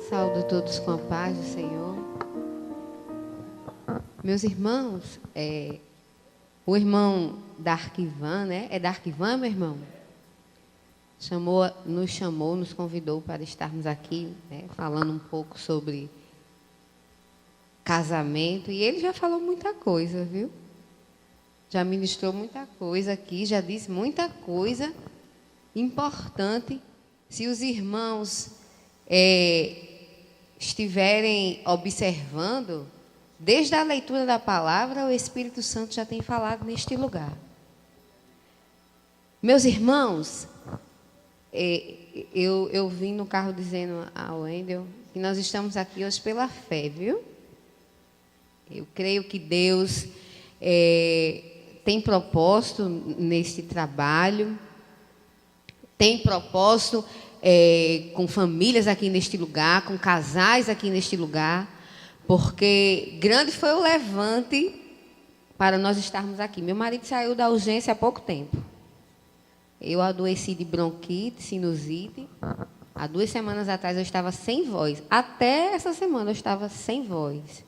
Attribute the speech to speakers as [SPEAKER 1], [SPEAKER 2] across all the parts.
[SPEAKER 1] Saúdo todos com a paz do Senhor. Meus irmãos, o irmão Darkivan, né? É Darkivan, meu irmão? Nos convidou para estarmos aqui, né, falando um pouco sobre casamento. E ele já falou muita coisa, viu? Já ministrou muita coisa aqui, já disse muita coisa importante. Se os irmãos estiverem observando, desde a leitura da palavra, o Espírito Santo já tem falado neste lugar. Meus irmãos, eu vim no carro dizendo ao Wendel que nós estamos aqui hoje pela fé, viu? Eu creio que Deus tem propósito nesse trabalho, tem propósito com famílias aqui neste lugar, com casais aqui neste lugar, porque grande foi o levante para nós estarmos aqui. Meu marido saiu da urgência há pouco tempo. Eu adoeci de bronquite, sinusite. Há 2 semanas atrás eu estava sem voz. Até essa semana eu estava sem voz.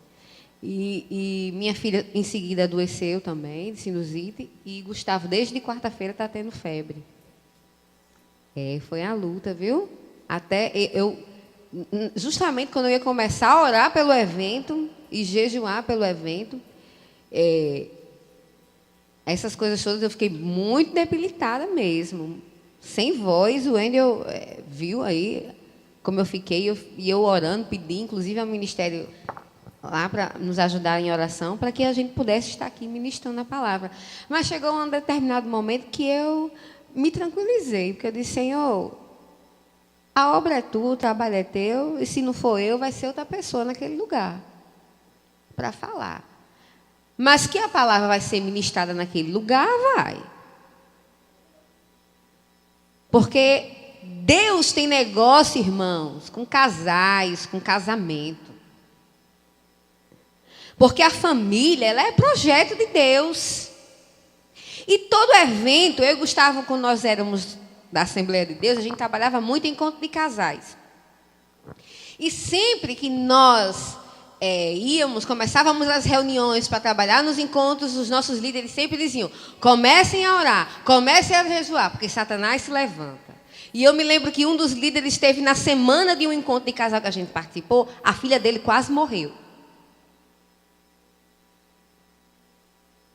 [SPEAKER 1] E minha filha em seguida adoeceu também de sinusite. E Gustavo, desde quarta-feira, está tendo febre. Foi a luta, viu? Até justamente quando eu ia começar a orar pelo evento e jejuar pelo evento, essas coisas todas eu fiquei muito debilitada mesmo, sem voz. O Wendel viu aí como eu fiquei, e eu orando, pedi inclusive ao ministério lá para nos ajudar em oração, para que a gente pudesse estar aqui ministrando a palavra. Mas chegou um determinado momento que eu me tranquilizei, porque eu disse: Senhor, a obra é tua, o trabalho é teu, e se não for eu, vai ser outra pessoa naquele lugar para falar. Mas que a palavra vai ser ministrada naquele lugar, vai. Porque Deus tem negócio, irmãos, com casais, com casamento. Porque a família, ela é projeto de Deus. E todo evento, eu e Gustavo, quando nós éramos da Assembleia de Deus, a gente trabalhava muito em encontro de casais. E sempre que nós começávamos as reuniões para trabalhar nos encontros, os nossos líderes sempre diziam: comecem a orar, comecem a jejuar, porque Satanás se levanta. E eu me lembro que um dos líderes esteve na semana de um encontro de casal que a gente participou, a filha dele quase morreu.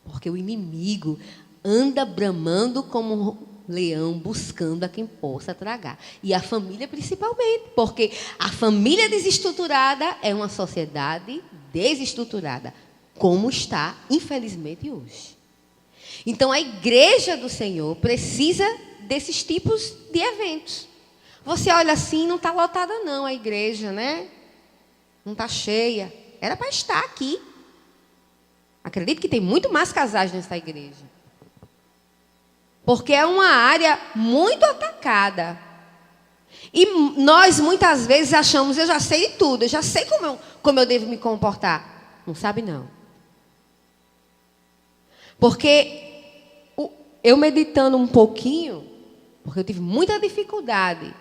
[SPEAKER 1] Porque o inimigo anda bramando como um leão, buscando a quem possa tragar. E a família principalmente, porque a família desestruturada é uma sociedade desestruturada, como está, infelizmente, hoje. Então, a igreja do Senhor precisa desses tipos de eventos. Você olha assim, não está lotada não a igreja, né? Não está cheia. Era para estar aqui. Acredito que tem muito mais casais nessa igreja. Porque é uma área muito atacada. E nós, muitas vezes, achamos: eu já sei de tudo, eu já sei como eu devo me comportar. Não sabe, não. Porque eu meditando um pouquinho, porque eu tive muita dificuldade,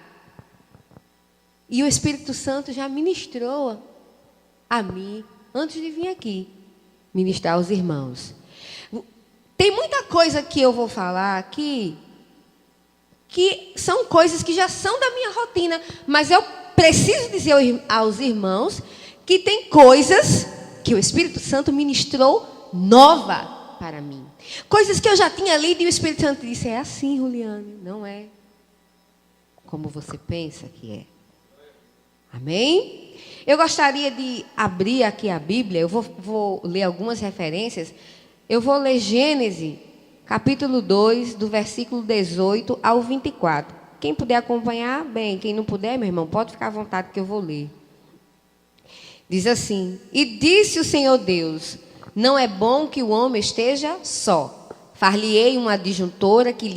[SPEAKER 1] e o Espírito Santo já ministrou a mim, antes de vir aqui, ministrar aos irmãos. Tem muita coisa que eu vou falar aqui, que são coisas que já são da minha rotina, mas eu preciso dizer aos irmãos que tem coisas que o Espírito Santo ministrou nova para mim. Coisas que eu já tinha lido e o Espírito Santo disse: é assim, Juliane, não é como você pensa que é. Amém? Eu gostaria de abrir aqui a Bíblia, eu vou ler algumas referências. Eu vou ler Gênesis, capítulo 2, do versículo 18 ao 24. Quem puder acompanhar, bem. Quem não puder, meu irmão, pode ficar à vontade que eu vou ler. Diz assim: e disse o Senhor Deus: não é bom que o homem esteja só. Far-lhe-ei uma adjuntora que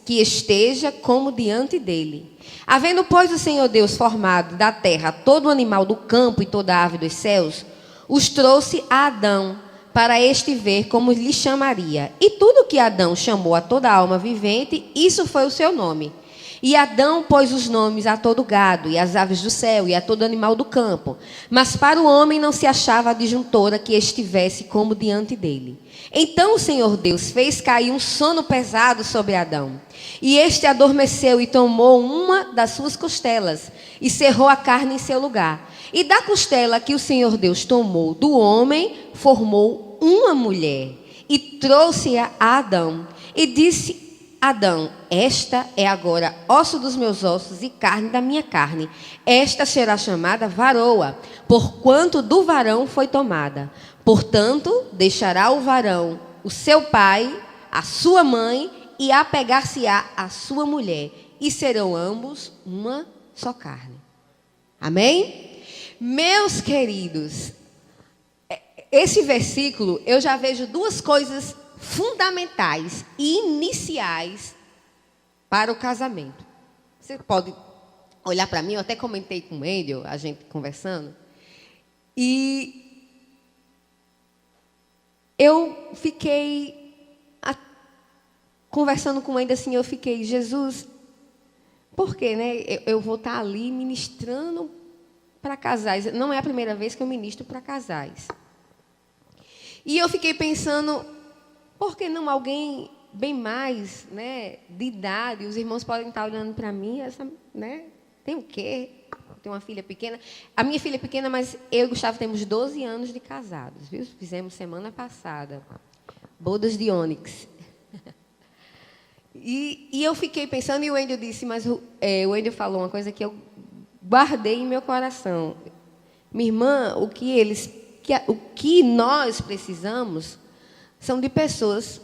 [SPEAKER 1] esteja como diante dele. Havendo, pois, o Senhor Deus formado da terra todo o animal do campo e toda a ave dos céus, os trouxe a Adão, para este ver como lhe chamaria. E tudo que Adão chamou a toda alma vivente, isso foi o seu nome. E Adão pôs os nomes a todo gado, e às aves do céu, e a todo animal do campo. Mas para o homem não se achava adjuntora que estivesse como diante dele. Então o Senhor Deus fez cair um sono pesado sobre Adão. E este adormeceu e tomou uma das suas costelas, e cerrou a carne em seu lugar. E da costela que o Senhor Deus tomou do homem, formou uma mulher, e trouxe-a a Adão. E disse Adão: esta é agora osso dos meus ossos e carne da minha carne. Esta será chamada varoa, porquanto do varão foi tomada. Portanto, deixará o varão o seu pai, a sua mãe, e apegar-se-á à sua mulher, e serão ambos uma só carne. Amém? Meus queridos, esse versículo eu já vejo duas coisas fundamentais e iniciais para o casamento. Você pode olhar para mim, eu até comentei com o Wendel, a gente conversando, e eu fiquei conversando com o Wendel assim, eu fiquei, Jesus, por quê, né? Eu vou estar ali ministrando para casais. Não é a primeira vez que eu ministro para casais. E eu fiquei pensando, por que não alguém bem mais, né, de idade? Os irmãos podem estar olhando para mim, essa, né, tem o quê? Tem uma filha pequena. A minha filha é pequena, mas eu e o Gustavo temos 12 anos de casados, viu? Fizemos semana passada. Bodas de ônix. E eu fiquei pensando, e o Wendel disse, mas o Wendel falou uma coisa que eu guardei em meu coração. Minha irmã, o que nós precisamos são de pessoas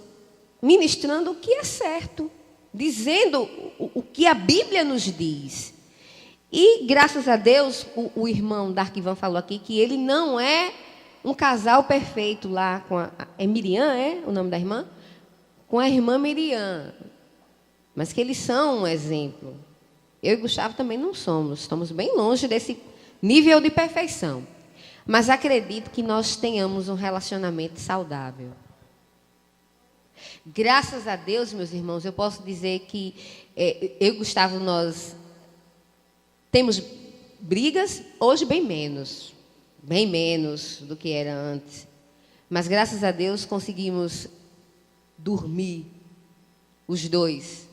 [SPEAKER 1] ministrando o que é certo, dizendo o que a Bíblia nos diz. E, graças a Deus, o irmão Darkivan falou aqui que ele não é um casal perfeito lá com é Miriam, é o nome da irmã? Com a irmã Miriam. Mas que eles são um exemplo. Eu e Gustavo também não somos. Estamos bem longe desse nível de perfeição. Mas acredito que nós tenhamos um relacionamento saudável. Graças a Deus, meus irmãos, eu posso dizer que eu e Gustavo, nós temos brigas, hoje bem menos do que era antes. Mas graças a Deus conseguimos dormir, os dois.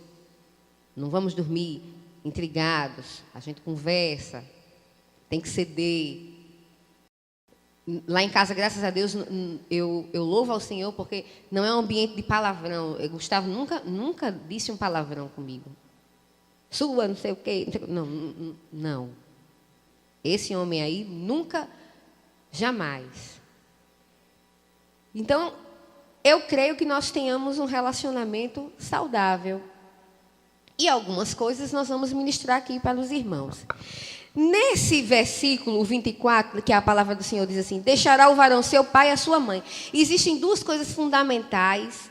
[SPEAKER 1] Não vamos dormir intrigados, a gente conversa, tem que ceder. Lá em casa, graças a Deus, eu louvo ao Senhor, porque não é um ambiente de palavrão. Gustavo nunca disse um palavrão comigo. Sua, não sei o quê. Não. Esse homem aí, nunca, jamais. Então, eu creio que nós tenhamos um relacionamento saudável. E algumas coisas nós vamos ministrar aqui para os irmãos. Nesse versículo 24, que a palavra do Senhor diz assim: deixará o varão seu pai e a sua mãe. Existem duas coisas fundamentais,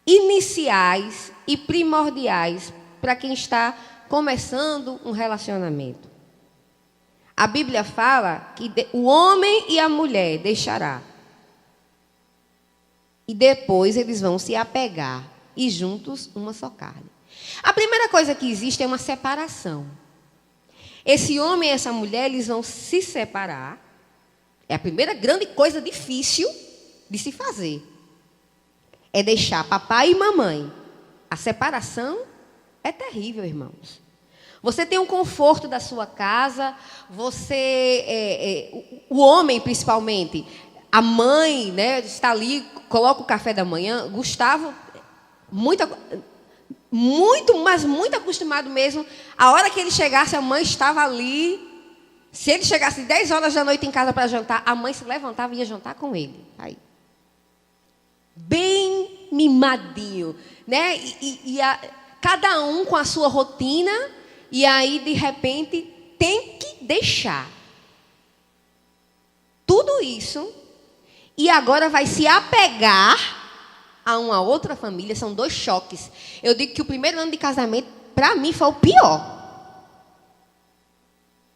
[SPEAKER 1] iniciais e primordiais para quem está começando um relacionamento. A Bíblia fala que o homem e a mulher deixará. E depois eles vão se apegar. E juntos uma só carne. A primeira coisa que existe é uma separação. Esse homem e essa mulher, eles vão se separar. É a primeira grande coisa difícil de se fazer. É deixar papai e mamãe. A separação é terrível, irmãos. Você tem o conforto da sua casa, o homem principalmente, a mãe, né, está ali, coloca o café da manhã. Gustavo, muito acostumado mesmo. A hora que ele chegasse, a mãe estava ali. Se ele chegasse 10 horas da noite em casa para jantar, a mãe se levantava e ia jantar com ele. Aí. Bem mimadinho, né? Cada um com a sua rotina, e aí, de repente, tem que deixar tudo isso, e agora vai se apegar a uma outra família. São dois choques. Eu digo que o primeiro ano de casamento, para mim, foi o pior.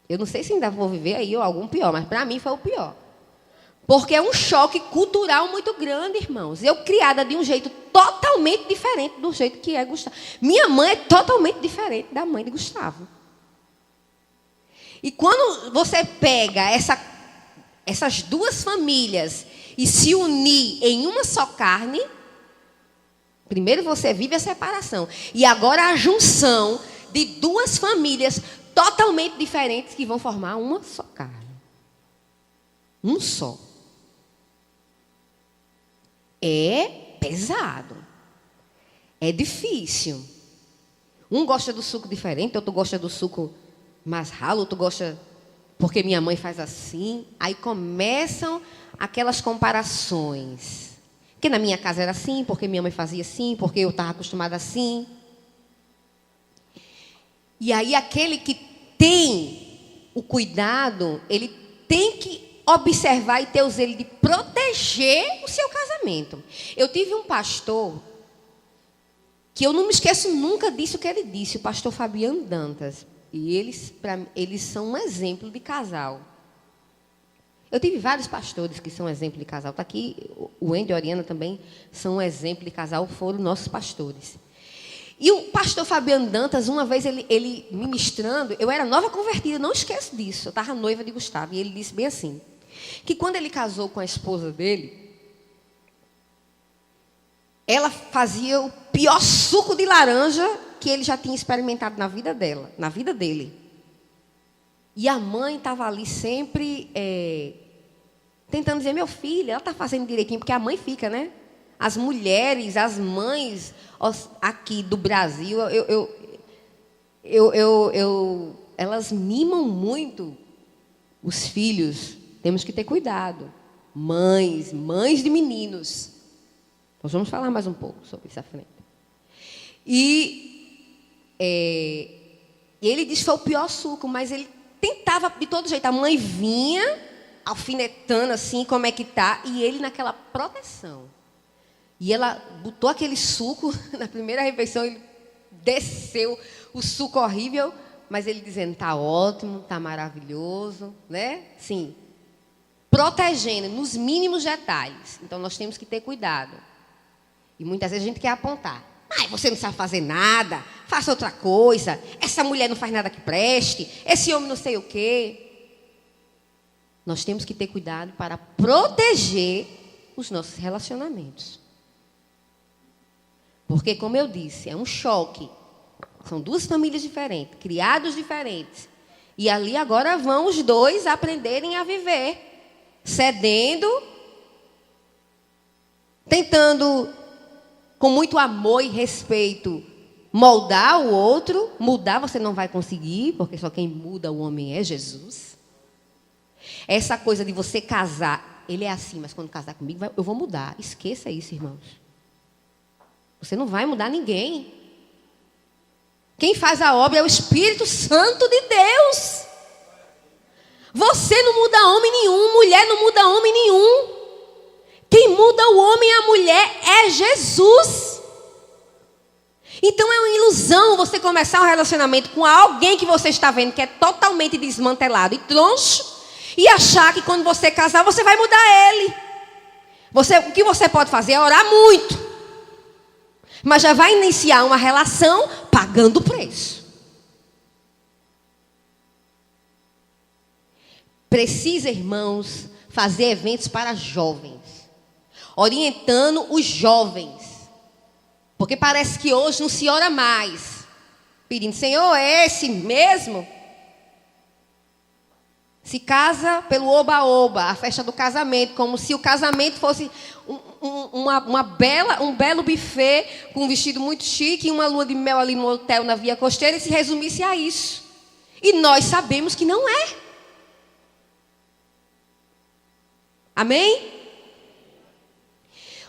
[SPEAKER 1] Eu não sei se ainda vou viver aí ou algum pior, mas para mim foi o pior. Porque é um choque cultural muito grande, irmãos. Eu criada de um jeito totalmente diferente do jeito que é Gustavo. Minha mãe é totalmente diferente da mãe de Gustavo. E quando você pega essas duas famílias e se unir em uma só carne, primeiro você vive a separação. E agora a junção de duas famílias totalmente diferentes que vão formar uma só carne. Um só. É pesado. É difícil. Um gosta do suco diferente, outro gosta do suco mais ralo, outro gosta porque minha mãe faz assim. Aí começam aquelas comparações. Que na minha casa era assim, porque minha mãe fazia assim, porque eu estava acostumada assim. E aí aquele que tem o cuidado, ele tem que observar e ter o zelo de proteger o seu casamento. Eu tive um pastor, que eu não me esqueço nunca disso que ele disse, o pastor Fabiano Dantas. E eles são um exemplo de casal. Eu tive vários pastores que são exemplo de casal. Está aqui, o Wendel e a Oriana também são um exemplo de casal, foram nossos pastores. E o pastor Fabiano Dantas, uma vez ele ministrando, eu era nova convertida, não esqueço disso, eu estava noiva de Gustavo, e ele disse bem assim, que quando ele casou com a esposa dele, ela fazia o pior suco de laranja que ele já tinha experimentado na vida dela, na vida dele. E a mãe estava ali sempre tentando dizer, meu filho, ela está fazendo direitinho, porque a mãe fica, né? As mulheres, as mães aqui do Brasil, elas mimam muito os filhos. Temos que ter cuidado. Mães de meninos. Nós vamos falar mais um pouco sobre isso à frente. E ele disse que foi o pior suco, mas ele tentava de todo jeito. A mãe vinha alfinetando assim, como é que tá, e ele naquela proteção. E ela botou aquele suco na primeira refeição, ele desceu o suco horrível, mas ele dizendo, tá ótimo, tá maravilhoso, né? Sim. Protegendo nos mínimos detalhes. Então nós temos que ter cuidado. E muitas vezes a gente quer apontar. Mas você não sabe fazer nada, faça outra coisa. Essa mulher não faz nada que preste, esse homem não sei o quê. Nós temos que ter cuidado para proteger os nossos relacionamentos. Porque, como eu disse, é um choque. São duas famílias diferentes, criados diferentes. E ali agora vão os dois aprenderem a viver. Cedendo, tentando, com muito amor e respeito, moldar o outro. Mudar você não vai conseguir, porque só quem muda o homem é Jesus. Essa coisa de você casar, ele é assim, mas quando casar comigo, eu vou mudar. Esqueça isso, irmãos. Você não vai mudar ninguém. Quem faz a obra é o Espírito Santo de Deus. Você não muda homem nenhum, mulher não muda homem nenhum. Quem muda o homem e a mulher é Jesus. Então é uma ilusão você começar um relacionamento com alguém que você está vendo que é totalmente desmantelado e troncho, e achar que quando você casar você vai mudar ele. O que você pode fazer é orar muito. Mas já vai iniciar uma relação pagando o preço. Precisa, irmãos, fazer eventos para jovens. Orientando os jovens. Porque parece que hoje não se ora mais. Pedindo, Senhor, é esse mesmo? Se casa pelo oba-oba, a festa do casamento, como se o casamento fosse um belo buffet com um vestido muito chique e uma lua de mel ali no hotel na Via Costeira e se resumisse a isso. E nós sabemos que não é. Amém?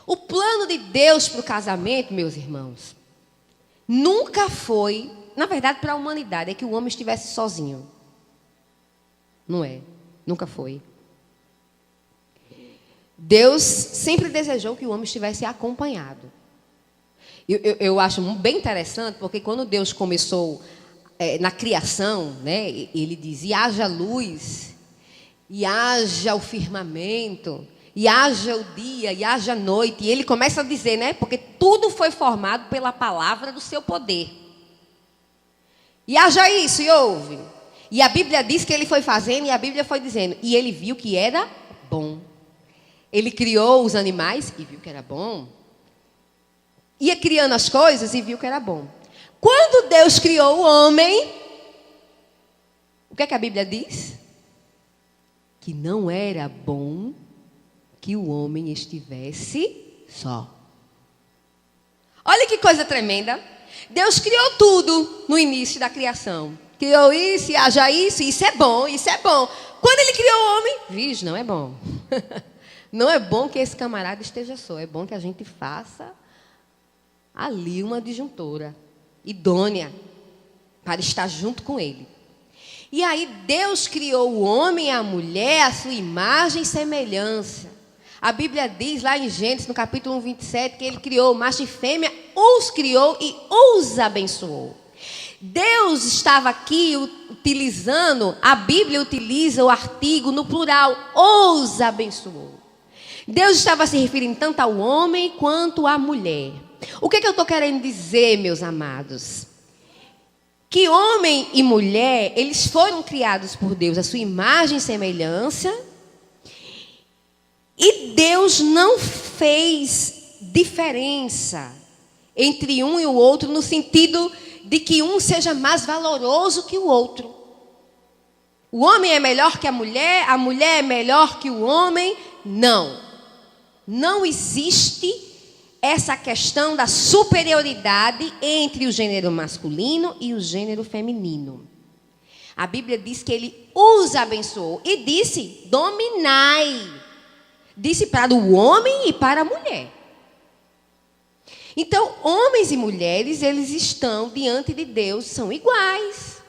[SPEAKER 1] O plano de Deus para o casamento, meus irmãos, nunca foi, na verdade, para a humanidade, é que o homem estivesse sozinho. Não é, nunca foi. Deus sempre desejou que o homem estivesse acompanhado. Eu acho bem interessante, porque quando Deus começou na criação, né, ele dizia, haja luz. e haja o firmamento, e haja o dia, e haja a noite. E ele começa a dizer, né? Porque tudo foi formado pela palavra do seu poder. E haja isso, e houve. E a Bíblia diz que ele foi fazendo, e a Bíblia foi dizendo. E ele viu que era bom. Ele criou os animais e viu que era bom. Ia criando as coisas e viu que era bom. Quando Deus criou o homem, o que é que a Bíblia diz? Que não era bom que o homem estivesse só. Olha que coisa tremenda. Deus criou tudo no início da criação. Criou isso, e haja isso, isso é bom, isso é bom. Quando ele criou o homem, vixe, não é bom. Não é bom que esse camarada esteja só. É bom que a gente faça ali uma disjuntora idônea para estar junto com ele. E aí Deus criou o homem e a mulher à sua imagem e semelhança. A Bíblia diz lá em Gênesis, no capítulo 1, 27, que ele criou macho e fêmea, os criou e os abençoou. Deus estava aqui utilizando, a Bíblia utiliza o artigo no plural, os abençoou. Deus estava se referindo tanto ao homem quanto à mulher. O que eu estou querendo dizer, meus amados? Que homem e mulher, eles foram criados por Deus, a sua imagem e semelhança. E Deus não fez diferença entre um e o outro, no sentido de que um seja mais valoroso que o outro. O homem é melhor que a mulher é melhor que o homem. Não. Não existe essa questão da superioridade entre o gênero masculino e o gênero feminino. A Bíblia diz que ele os abençoou e disse: dominai. Disse para o homem e para a mulher. Então, homens e mulheres, eles estão diante de Deus, são iguais.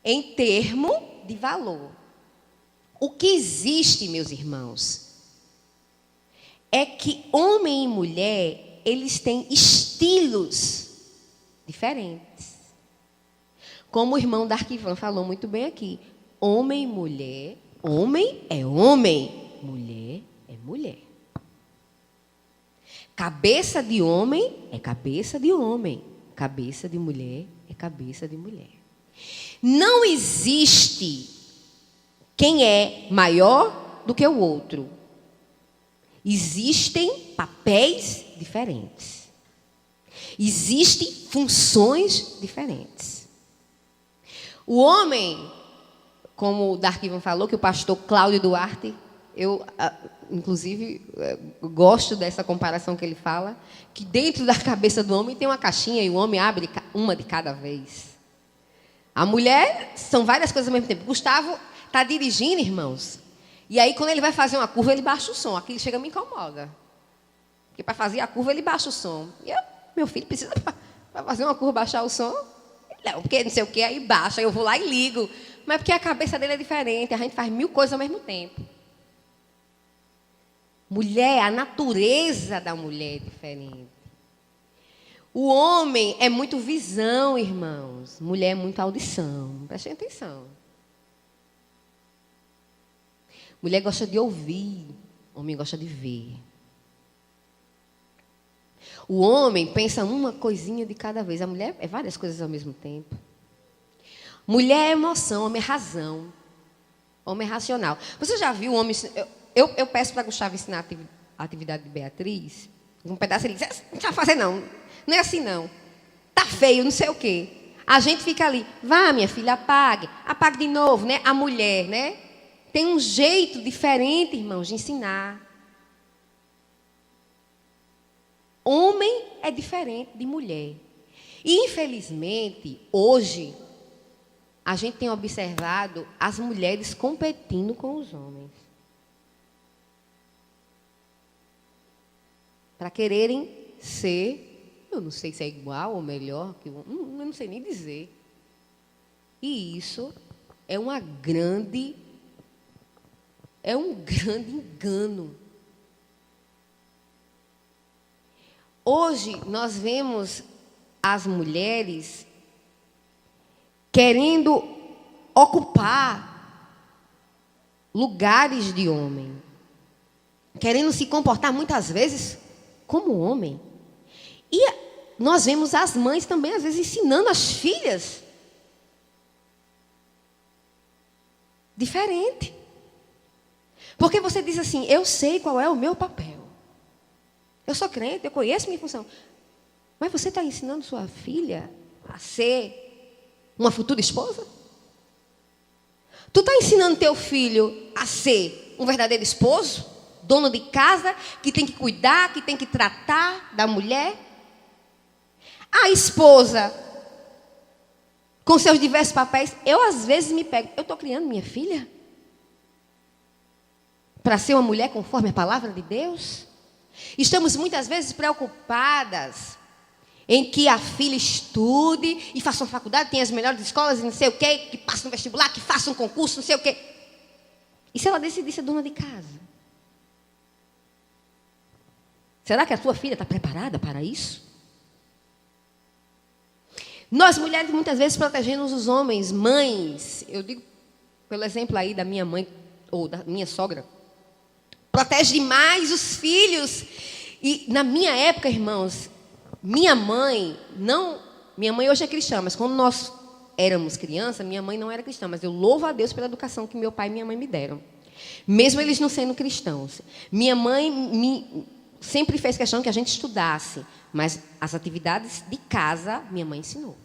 [SPEAKER 1] Em termo de valor. O que existe, meus irmãos, é que homem e mulher, eles têm estilos diferentes. Como o irmão Darquivan falou muito bem aqui. Homem e mulher, homem é homem, mulher é mulher. Cabeça de homem é cabeça de homem. Cabeça de mulher é cabeça de mulher. Não existe quem é maior do que o outro. Existem papéis diferentes. Existem funções diferentes. O homem, como o Darquivan falou, que o pastor Cláudio Duarte, eu, inclusive, gosto dessa comparação que ele fala, que dentro da cabeça do homem tem uma caixinha e o homem abre uma de cada vez. A mulher, são várias coisas ao mesmo tempo. Gustavo está dirigindo, irmãos, e aí quando ele vai fazer uma curva, ele baixa o som. Aquilo chega e me incomoda. Porque para fazer a curva, ele baixa o som. E eu, meu filho precisa, para fazer uma curva, baixar o som? Não, porque não sei o que, aí baixa, eu vou lá e ligo. Mas porque a cabeça dele é diferente, a gente faz 1000 coisas ao mesmo tempo. Mulher, a natureza da mulher é diferente. O homem é muito visão, irmãos. Mulher é muito audição. Prestem atenção. Mulher gosta de ouvir, homem gosta de ver. O homem pensa uma coisinha de cada vez. A mulher é várias coisas ao mesmo tempo. Mulher é emoção, homem é razão. Homem é racional. Você já viu o homem... Eu peço para Gustavo ensinar a atividade de Beatriz. Um pedaço ele diz, não sabe fazer não. Não é assim não. Tá feio, não sei o quê. A gente fica ali, vá minha filha, apague. Apague de novo, né? A mulher, né? Tem um jeito diferente, irmãos, de ensinar. Homem é diferente de mulher. E, infelizmente, hoje, a gente tem observado as mulheres competindo com os homens. Para quererem ser, eu não sei se é igual ou melhor, eu não sei nem dizer. E isso é um grande engano. Hoje nós vemos as mulheres querendo ocupar lugares de homem, querendo se comportar muitas vezes como homem. E nós vemos as mães também, às vezes, ensinando as filhas diferente. Porque você diz assim, eu sei qual é o meu papel. Eu sou crente, eu conheço minha função. Mas você está ensinando sua filha a ser uma futura esposa? Tu está ensinando teu filho a ser um verdadeiro esposo? Dono de casa, que tem que cuidar, que tem que tratar da mulher? A esposa, com seus diversos papéis, eu às vezes me pego, eu estou criando minha filha para ser uma mulher conforme a palavra de Deus? Estamos muitas vezes preocupadas em que a filha estude e faça uma faculdade, tenha as melhores escolas e não sei o quê, que passe no vestibular, que faça um concurso, não sei o quê. E se ela decidir ser dona de casa? Será que a tua filha está preparada para isso? Nós, mulheres, muitas vezes protegemos os homens, mães. Eu digo, pelo exemplo aí da minha mãe, ou da minha sogra. Protege demais os filhos. E na minha época, irmãos, minha mãe hoje é cristã, mas quando nós éramos crianças, minha mãe não era cristã, mas eu louvo a Deus pela educação que meu pai e minha mãe me deram. Mesmo eles não sendo cristãos. Minha mãe sempre fez questão que a gente estudasse, mas as atividades de casa, minha mãe ensinou.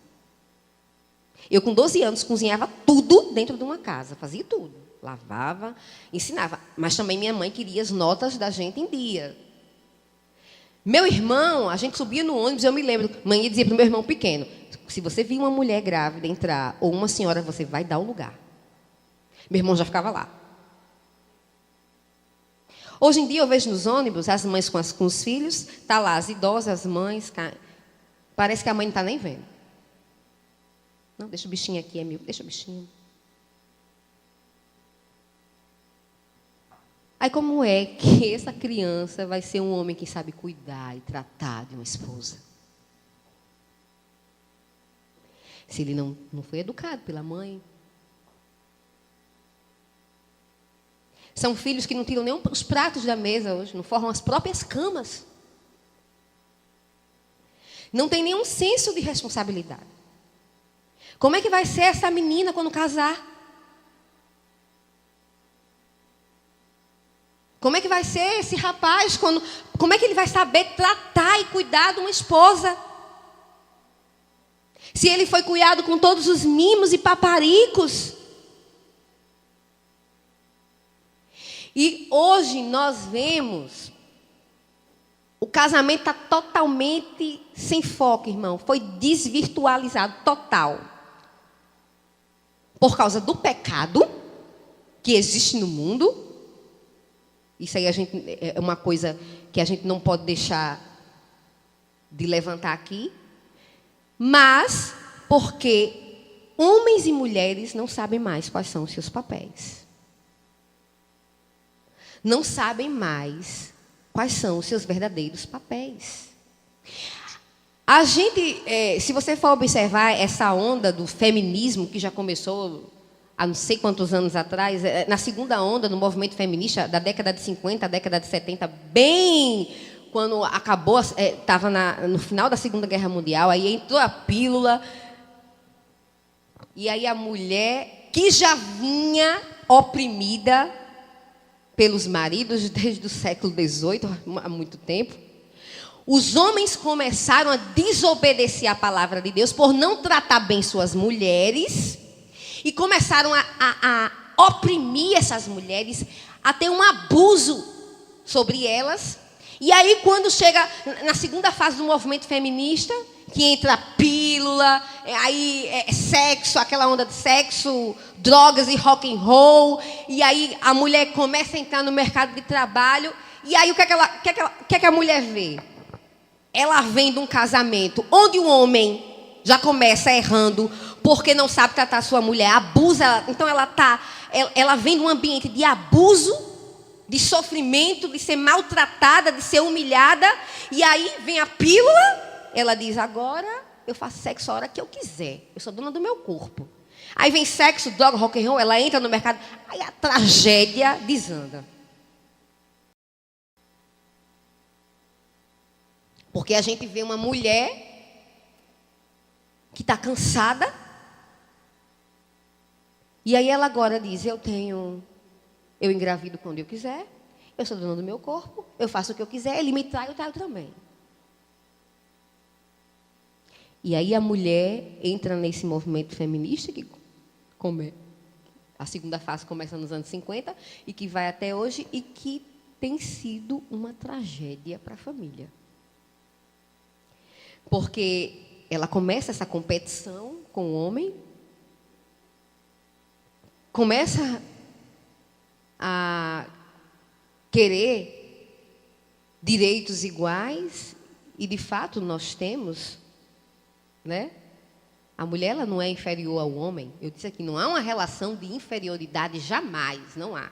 [SPEAKER 1] Eu, com 12 anos, cozinhava tudo dentro de uma casa, fazia tudo. Lavava, ensinava. Mas também minha mãe queria as notas da gente em dia. Meu irmão, a gente subia no ônibus, eu me lembro, mãe dizia para o meu irmão pequeno, se você vir uma mulher grávida entrar, ou uma senhora, você vai dar o lugar. Meu irmão já ficava lá. Hoje em dia eu vejo nos ônibus, as mães com os filhos, tá lá as idosas, as mães, parece que a mãe não está nem vendo. Não, deixa o bichinho aqui, é meu, deixa o bichinho. Aí como é que essa criança vai ser um homem que sabe cuidar e tratar de uma esposa? Se ele não foi educado pela mãe. São filhos que não tiram nem os pratos da mesa hoje, não formam as próprias camas. Não tem nenhum senso de responsabilidade. Como é que vai ser essa menina quando casar? Como é que vai ser esse rapaz como é que ele vai saber tratar e cuidar de uma esposa? Se ele foi criado com todos os mimos e paparicos. E hoje nós vemos o casamento está totalmente sem foco, irmão. Foi desvirtualizado total. Por causa do pecado que existe no mundo. Isso aí é uma coisa que a gente não pode deixar de levantar aqui. Mas porque homens e mulheres não sabem mais quais são os seus papéis. Não sabem mais quais são os seus verdadeiros papéis. A gente, se você for observar essa onda do feminismo que já começou há não sei quantos anos atrás, na segunda onda do movimento feminista, da década de 50 à década de 70, bem quando acabou, estava no final da Segunda Guerra Mundial, aí entrou a pílula, e aí a mulher, que já vinha oprimida pelos maridos desde o século XVIII, há muito tempo, os homens começaram a desobedecer a palavra de Deus por não tratar bem suas mulheres, e começaram a oprimir essas mulheres, a ter um abuso sobre elas. E aí, quando chega na segunda fase do movimento feminista, que entra a pílula, aí sexo, aquela onda de sexo, drogas e rock and roll, e aí a mulher começa a entrar no mercado de trabalho, e aí o que é que a mulher vê? Ela vem de um casamento onde o homem já começa errando, porque não sabe tratar a sua mulher, abusa, então ela vem de um ambiente de abuso, de sofrimento, de ser maltratada, de ser humilhada, e aí vem a pílula, ela diz, agora eu faço sexo a hora que eu quiser, eu sou dona do meu corpo. Aí vem sexo, droga, rock and roll, ela entra no mercado, aí a tragédia desanda. Porque a gente vê uma mulher que está cansada, e aí ela agora diz, eu engravido quando eu quiser, eu sou dona do meu corpo, eu faço o que eu quiser, ele me trai, eu traio também. E aí a mulher entra nesse movimento feminista, que a segunda fase começa nos anos 50, e que vai até hoje, e que tem sido uma tragédia para a família. Porque ela começa essa competição com o homem, começa a querer direitos iguais, e de fato nós temos, né? A mulher ela não é inferior ao homem. Eu disse aqui, não há uma relação de inferioridade, jamais, não há.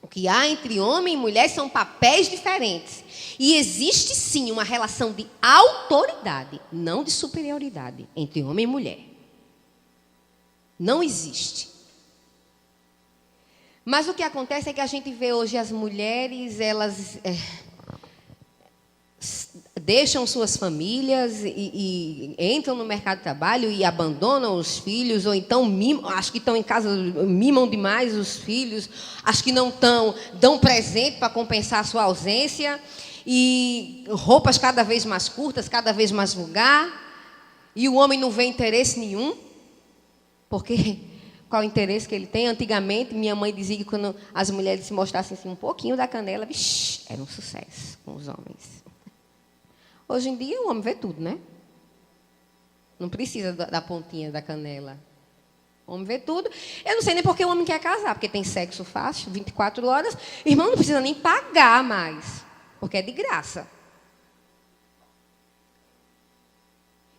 [SPEAKER 1] O que há entre homem e mulher são papéis diferentes. E existe sim uma relação de autoridade, não de superioridade, entre homem e mulher. Não existe. Mas o que acontece é que a gente vê hoje as mulheres, elas deixam suas famílias e entram no mercado de trabalho e abandonam os filhos, ou então acho que estão em casa, mimam demais os filhos, acho que não dão presente para compensar a sua ausência, e roupas cada vez mais curtas, cada vez mais vulgar, e o homem não vê interesse nenhum, porque qual o interesse que ele tem? Antigamente, minha mãe dizia que quando as mulheres se mostrassem assim, um pouquinho da canela, vixi, era um sucesso com os homens. Hoje em dia, o homem vê tudo, né? Não precisa da pontinha da canela. O homem vê tudo. Eu não sei nem por que o homem quer casar, porque tem sexo fácil, 24 horas. Irmão, não precisa nem pagar mais, porque é de graça.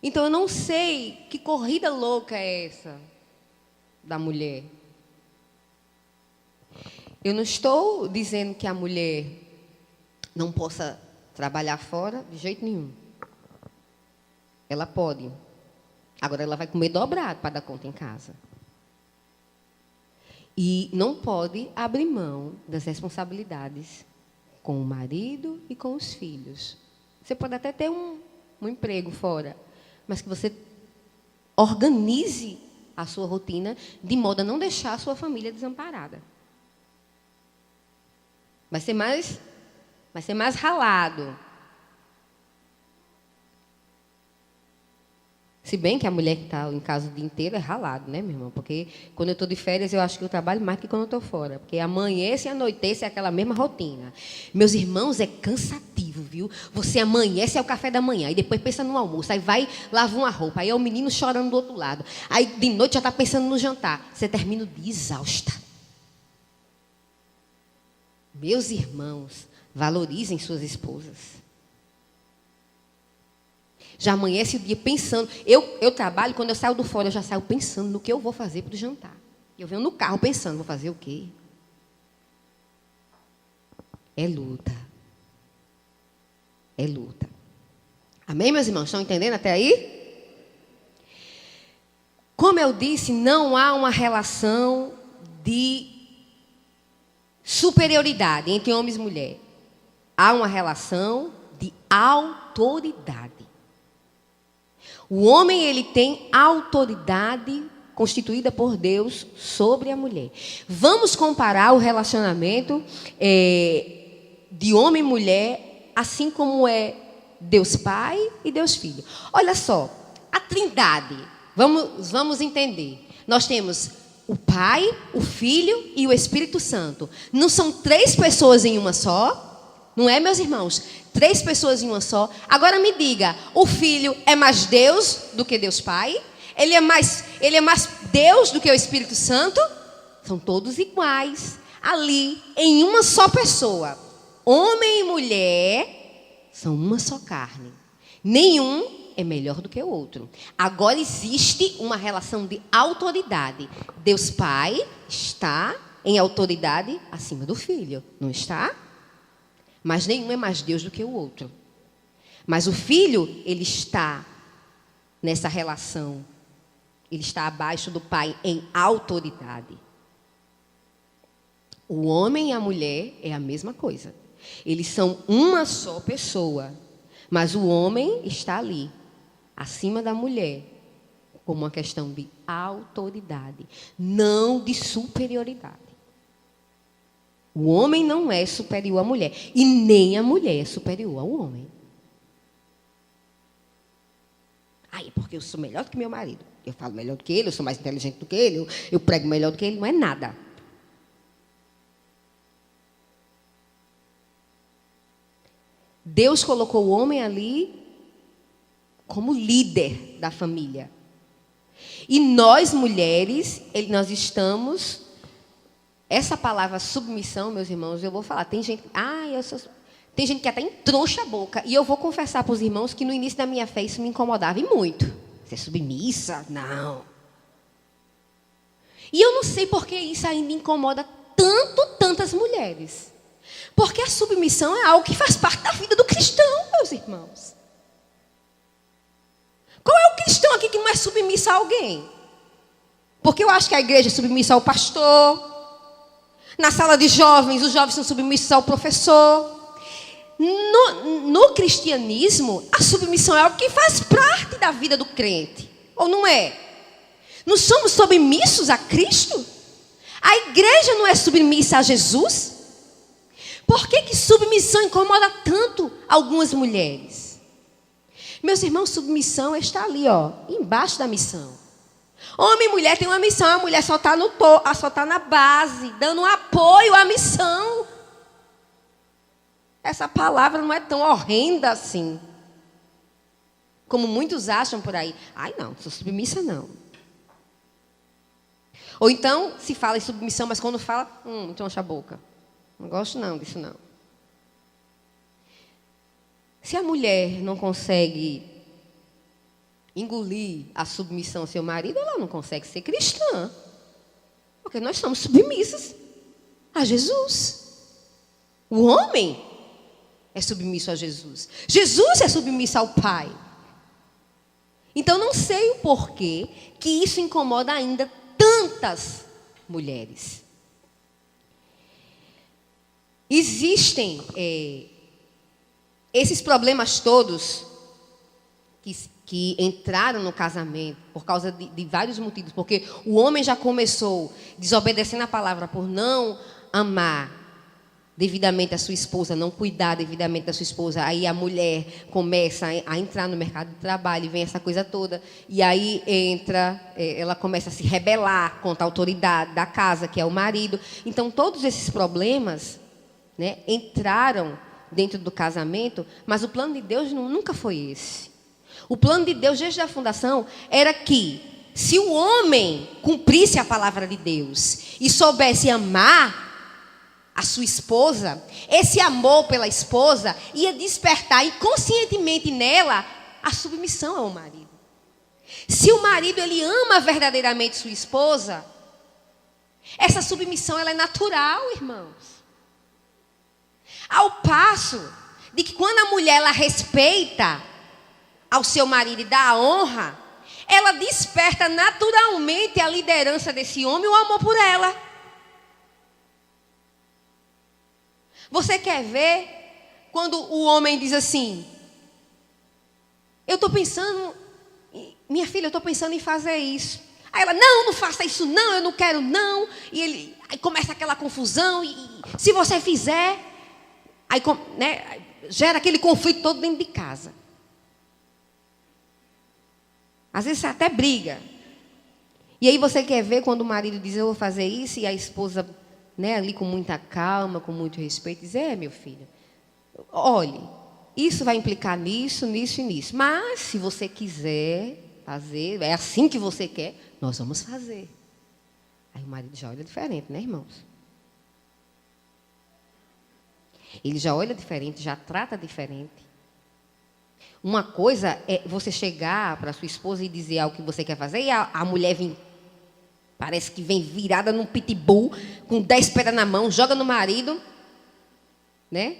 [SPEAKER 1] Então, eu não sei que corrida louca é essa da mulher. Eu não estou dizendo que a mulher não possa trabalhar fora, de jeito nenhum. Ela pode. Agora ela vai comer dobrado para dar conta em casa. E não pode abrir mão das responsabilidades com o marido e com os filhos. Você pode até ter um emprego fora, mas que você organize a sua rotina de modo a não deixar a sua família desamparada. Vai ser mais ralado. Se bem que a mulher que está em casa o dia inteiro é ralado, né, meu irmão? Porque quando eu estou de férias, eu acho que eu trabalho mais do que quando eu estou fora. Porque amanhece e anoitece é aquela mesma rotina. Meus irmãos, é cansativo, viu? Você amanhece, é o café da manhã, e depois pensa no almoço, aí vai, lava uma roupa, aí é o menino chorando do outro lado. Aí de noite já está pensando no jantar. Você termina o dia exausta. Meus irmãos, valorizem suas esposas. Já amanhece o dia pensando. Eu trabalho, quando eu saio do fora, eu já saio pensando no que eu vou fazer para o jantar. Eu venho no carro pensando, vou fazer o quê? É luta. É luta. Amém, meus irmãos? Estão entendendo até aí? Como eu disse, não há uma relação de superioridade entre homens e mulheres. Há uma relação de autoridade. O homem, ele tem autoridade constituída por Deus sobre a mulher. Vamos comparar o relacionamento de homem e mulher, assim como é Deus Pai e Deus Filho. Olha só, a Trindade, vamos entender. Nós temos o Pai, o Filho e o Espírito Santo. Não são 3 pessoas em uma só? Não é, meus irmãos? 3 pessoas em uma só. Agora me diga, o Filho é mais Deus do que Deus Pai? Ele é mais Deus do que o Espírito Santo? São todos iguais. Ali, em uma só pessoa. Homem e mulher são uma só carne. Nenhum é melhor do que o outro. Agora existe uma relação de autoridade. Deus Pai está em autoridade acima do Filho, não está? Mas nenhum é mais Deus do que o outro. Mas o Filho, ele está nessa relação Ele está abaixo do pai em autoridade. O homem e a mulher é a mesma coisa. Eles são uma só pessoa, mas o homem está ali, acima da mulher, como uma questão de autoridade, não de superioridade. O homem não é superior à mulher, e nem a mulher é superior ao homem. Aí, porque eu sou melhor do que meu marido, eu falo melhor do que ele, eu sou mais inteligente do que ele, eu prego melhor do que ele, não é nada. Deus colocou o homem ali como líder da família. E nós, mulheres, nós estamos... Essa palavra submissão, meus irmãos, eu vou falar. Tem gente, tem gente que até entrouxa a boca. E eu vou confessar para os irmãos que no início da minha fé isso me incomodava e muito. Você é submissa? Não. E eu não sei por que isso ainda incomoda tantas mulheres. Porque a submissão é algo que faz parte da vida do cristão, meus irmãos. Qual é o cristão aqui que não é submisso a alguém? Porque eu acho que a igreja é submissa ao pastor. Na sala de jovens, os jovens são submissos ao professor. No cristianismo, a submissão é algo que faz parte da vida do crente. Ou não é? Não somos submissos a Cristo? A igreja não é submissa a Jesus? Por que submissão incomoda tanto algumas mulheres? Meus irmãos, submissão está ali, ó, embaixo da missão. Homem e mulher tem uma missão, a mulher só está na base, dando apoio à missão. Essa palavra não é tão horrenda assim, como muitos acham por aí. Ai, não, sou submissa não. Ou então, se fala em submissão, mas quando fala, então enche a boca. Não gosto não disso não. Se a mulher não consegue engolir a submissão ao seu marido, ela não consegue ser cristã. Porque nós somos submissos a Jesus. O homem é submisso a Jesus. Jesus é submisso ao Pai. Então não sei o porquê que isso incomoda ainda tantas mulheres. Existem esses problemas todos que entraram no casamento por causa de vários motivos. Porque o homem já começou desobedecendo a palavra por não amar devidamente a sua esposa, não cuidar devidamente da sua esposa. Aí a mulher começa a entrar no mercado de trabalho e vem essa coisa toda. E aí ela começa a se rebelar contra a autoridade da casa, que é o marido. Então todos esses problemas, né, entraram dentro do casamento, mas o plano de Deus nunca foi esse. O plano de Deus, desde a fundação, era que, se o homem cumprisse a palavra de Deus e soubesse amar a sua esposa, esse amor pela esposa ia despertar inconscientemente nela a submissão ao marido. Se o marido ele ama verdadeiramente sua esposa, essa submissão ela é natural, irmãos. Ao passo de que quando a mulher ela respeita ao seu marido e dá a honra, ela desperta naturalmente a liderança desse homem, o amor por ela. Você quer ver quando o homem diz assim: eu estou pensando, minha filha, eu estou pensando em fazer isso. Aí ela, não faça isso não, eu não quero não. E aí começa aquela confusão, e se você fizer, aí, né, gera aquele conflito todo dentro de casa. Às vezes você até briga. E aí você quer ver quando o marido diz, eu vou fazer isso, e a esposa, né, ali com muita calma, com muito respeito, diz, meu filho, olhe, isso vai implicar nisso, nisso e nisso. Mas se você quiser fazer, é assim que você quer, nós vamos fazer. Aí o marido já olha diferente, né, irmãos? Ele já olha diferente, já trata diferente. Uma coisa é você chegar para sua esposa e dizer algo que você quer fazer, e a mulher vem, parece que vem virada num pitbull, com 10 pedras na mão, joga no marido, né?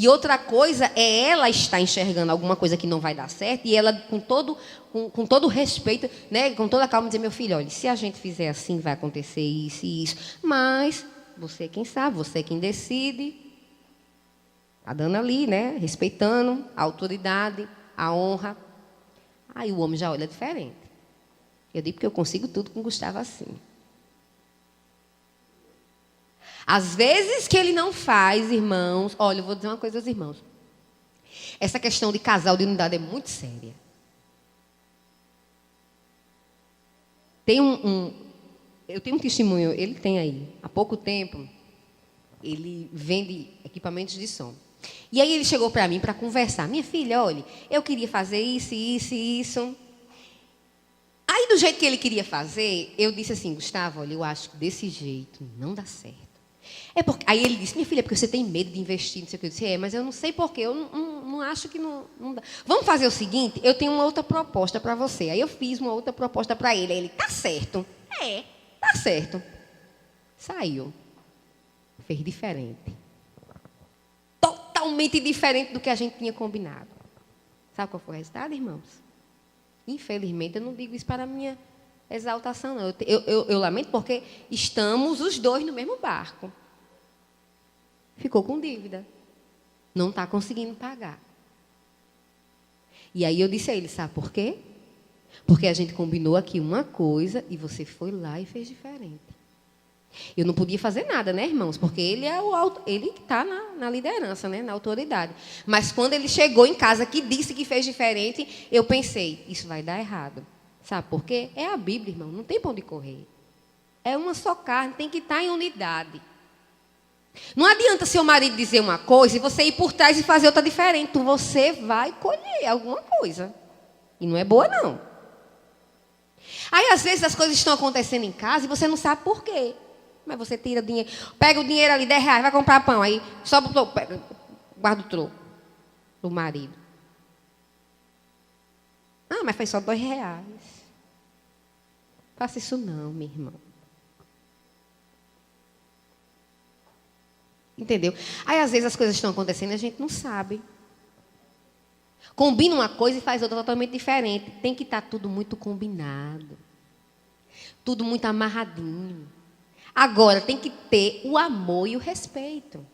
[SPEAKER 1] E outra coisa é ela estar enxergando alguma coisa que não vai dar certo e ela, com todo respeito, né, com toda a calma, dizer, meu filho, olha, se a gente fizer assim, vai acontecer isso e isso. Mas você é quem sabe, você é quem decide. Está dando ali, né, respeitando a autoridade, a honra. Aí o homem já olha diferente. Eu digo porque eu consigo tudo com Gustavo assim. Às vezes que ele não faz, irmãos... Olha, eu vou dizer uma coisa aos irmãos. Essa questão de casal, de unidade, é muito séria. Tem eu tenho um testemunho, ele tem aí. Há pouco tempo, ele vende equipamentos de som. E aí ele chegou para mim para conversar. Minha filha, olha, eu queria fazer isso, isso e isso. Aí, do jeito que ele queria fazer, eu disse assim, Gustavo, olha, eu acho que desse jeito não dá certo. Aí ele disse, minha filha, é porque você tem medo de investir, não sei o que. Eu disse, mas eu não sei porquê, eu não acho que não dá. Vamos fazer o seguinte, eu tenho uma outra proposta para você. Aí eu fiz uma outra proposta para ele. Aí ele, tá certo. Tá certo. Saiu. Fez diferente. Totalmente diferente do que a gente tinha combinado. Sabe qual foi o resultado, irmãos? Infelizmente, eu não digo isso para a minha exaltação, não. Eu lamento porque estamos os dois no mesmo barco. Ficou com dívida. Não está conseguindo pagar. E aí eu disse a ele, sabe por quê? Porque a gente combinou aqui uma coisa e você foi lá e fez diferente. Eu não podia fazer nada, né, irmãos? Porque ele é ele que está na liderança, né, na autoridade. Mas quando ele chegou em casa que disse que fez diferente, eu pensei, isso vai dar errado. Sabe por quê? É a Bíblia, irmão, não tem para onde correr. É uma só carne, tem que estar em unidade. Não adianta seu marido dizer uma coisa e você ir por trás e fazer outra diferente. Você vai colher alguma coisa. E não é boa, não. Aí, às vezes, as coisas estão acontecendo em casa e você não sabe por quê. Mas você tira dinheiro, pega o dinheiro ali, R$10, vai comprar pão. Aí, sobe o troco, guarda o troco do marido. Mas foi só R$2. Faça isso não, minha irmã. Entendeu? Aí, às vezes, as coisas estão acontecendo e a gente não sabe. Combina uma coisa e faz outra totalmente diferente. Tem que estar tudo muito combinado. Tudo muito amarradinho. Agora, tem que ter o amor e o respeito.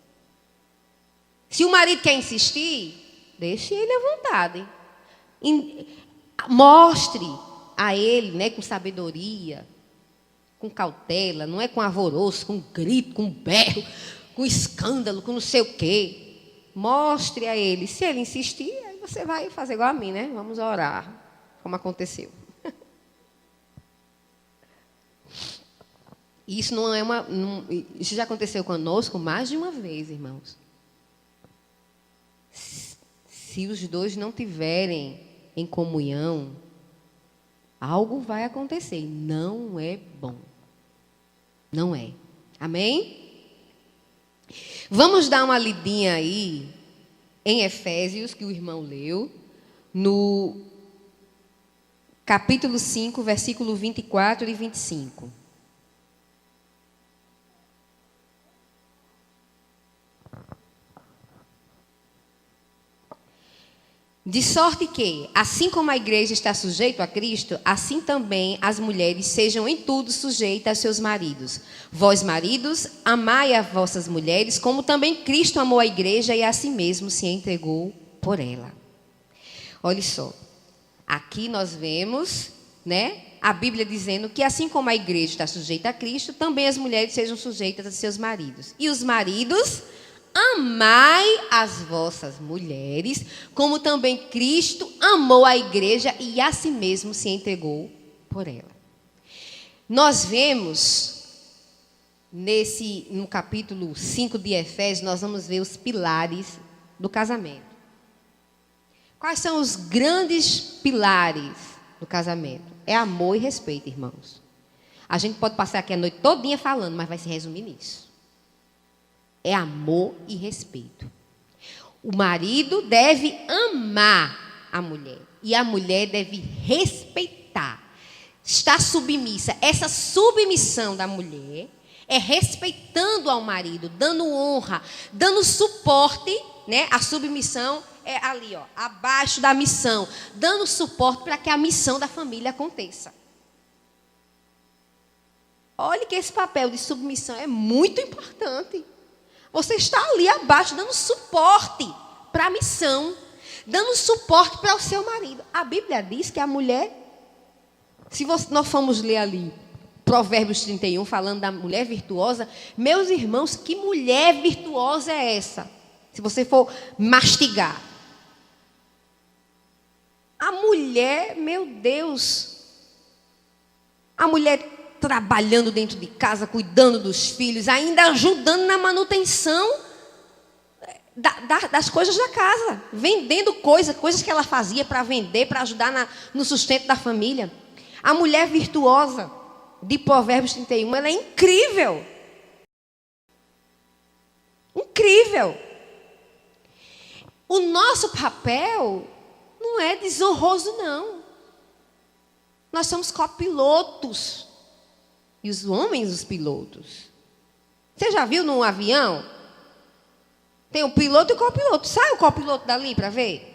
[SPEAKER 1] Se o marido quer insistir, deixe ele à vontade. Mostre a ele, né, com sabedoria, com cautela, não é com alvoroço, com grito, com berro, com escândalo, com não sei o quê. Mostre a ele. Se ele insistir, aí você vai fazer igual a mim, né? Vamos orar, como aconteceu. Isso não é isso já aconteceu conosco mais de uma vez, irmãos. Se os dois não tiverem em comunhão, algo vai acontecer. Não é bom. Não é. Amém? Vamos dar uma lidinha aí em Efésios, que o irmão leu, no capítulo 5, versículo 24 e 25. De sorte que, assim como a igreja está sujeita a Cristo, assim também as mulheres sejam em tudo sujeitas aos seus maridos. Vós, maridos, amai as vossas mulheres, como também Cristo amou a igreja e a si mesmo se entregou por ela. Olha só, aqui nós vemos, né, a Bíblia dizendo que assim como a igreja está sujeita a Cristo, também as mulheres sejam sujeitas a seus maridos. E os maridos... amai as vossas mulheres, como também Cristo amou a igreja e a si mesmo se entregou por ela. Nós vemos, no capítulo 5 de Efésios, nós vamos ver os pilares do casamento. Quais são os grandes pilares do casamento? É amor e respeito, irmãos. A gente pode passar aqui a noite todinha falando, mas vai se resumir nisso. É amor e respeito. O marido deve amar a mulher. E a mulher deve respeitar. Estar submissa. Essa submissão da mulher É respeitando ao marido, dando honra, dando suporte, né? A submissão é ali, ó, abaixo da missão, dando suporte para que a missão da família aconteça. Olhe que esse papel de submissão é muito importante. Você está ali abaixo dando suporte para a missão, dando suporte para o seu marido. A Bíblia diz que a mulher, se nós formos ler ali Provérbios 31, falando da mulher virtuosa, meus irmãos, que mulher virtuosa é essa? Se você for mastigar. A mulher, meu Deus, a mulher trabalhando dentro de casa, cuidando dos filhos, ainda ajudando na manutenção das coisas da casa, vendendo coisas que ela fazia para vender, para ajudar no sustento da família. A mulher virtuosa de Provérbios 31, ela é incrível. Incrível. O nosso papel não é desonroso, não. Nós somos copilotos. E os homens, os pilotos. Você já viu num avião? Tem o piloto e o copiloto. Sai o copiloto dali para ver?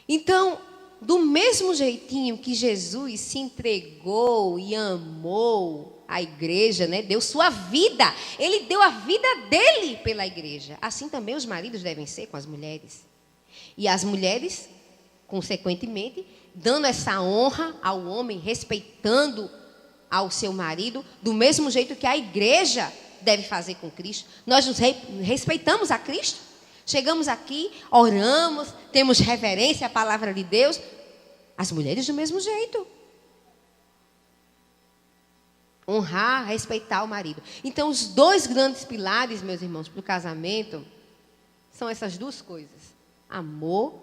[SPEAKER 1] Então, do mesmo jeitinho que Jesus se entregou e amou a igreja, né? Deu sua vida. Ele deu a vida dele pela igreja. Assim também os maridos devem ser com as mulheres. E as mulheres, consequentemente, dando essa honra ao homem, respeitando ao seu marido, do mesmo jeito que a igreja deve fazer com Cristo. Nós nos respeitamos a Cristo. Chegamos aqui, oramos, temos reverência à palavra de Deus. As mulheres do mesmo jeito. Honrar, respeitar o marido. Então, os dois grandes pilares, meus irmãos, para o casamento, são essas duas coisas. Amor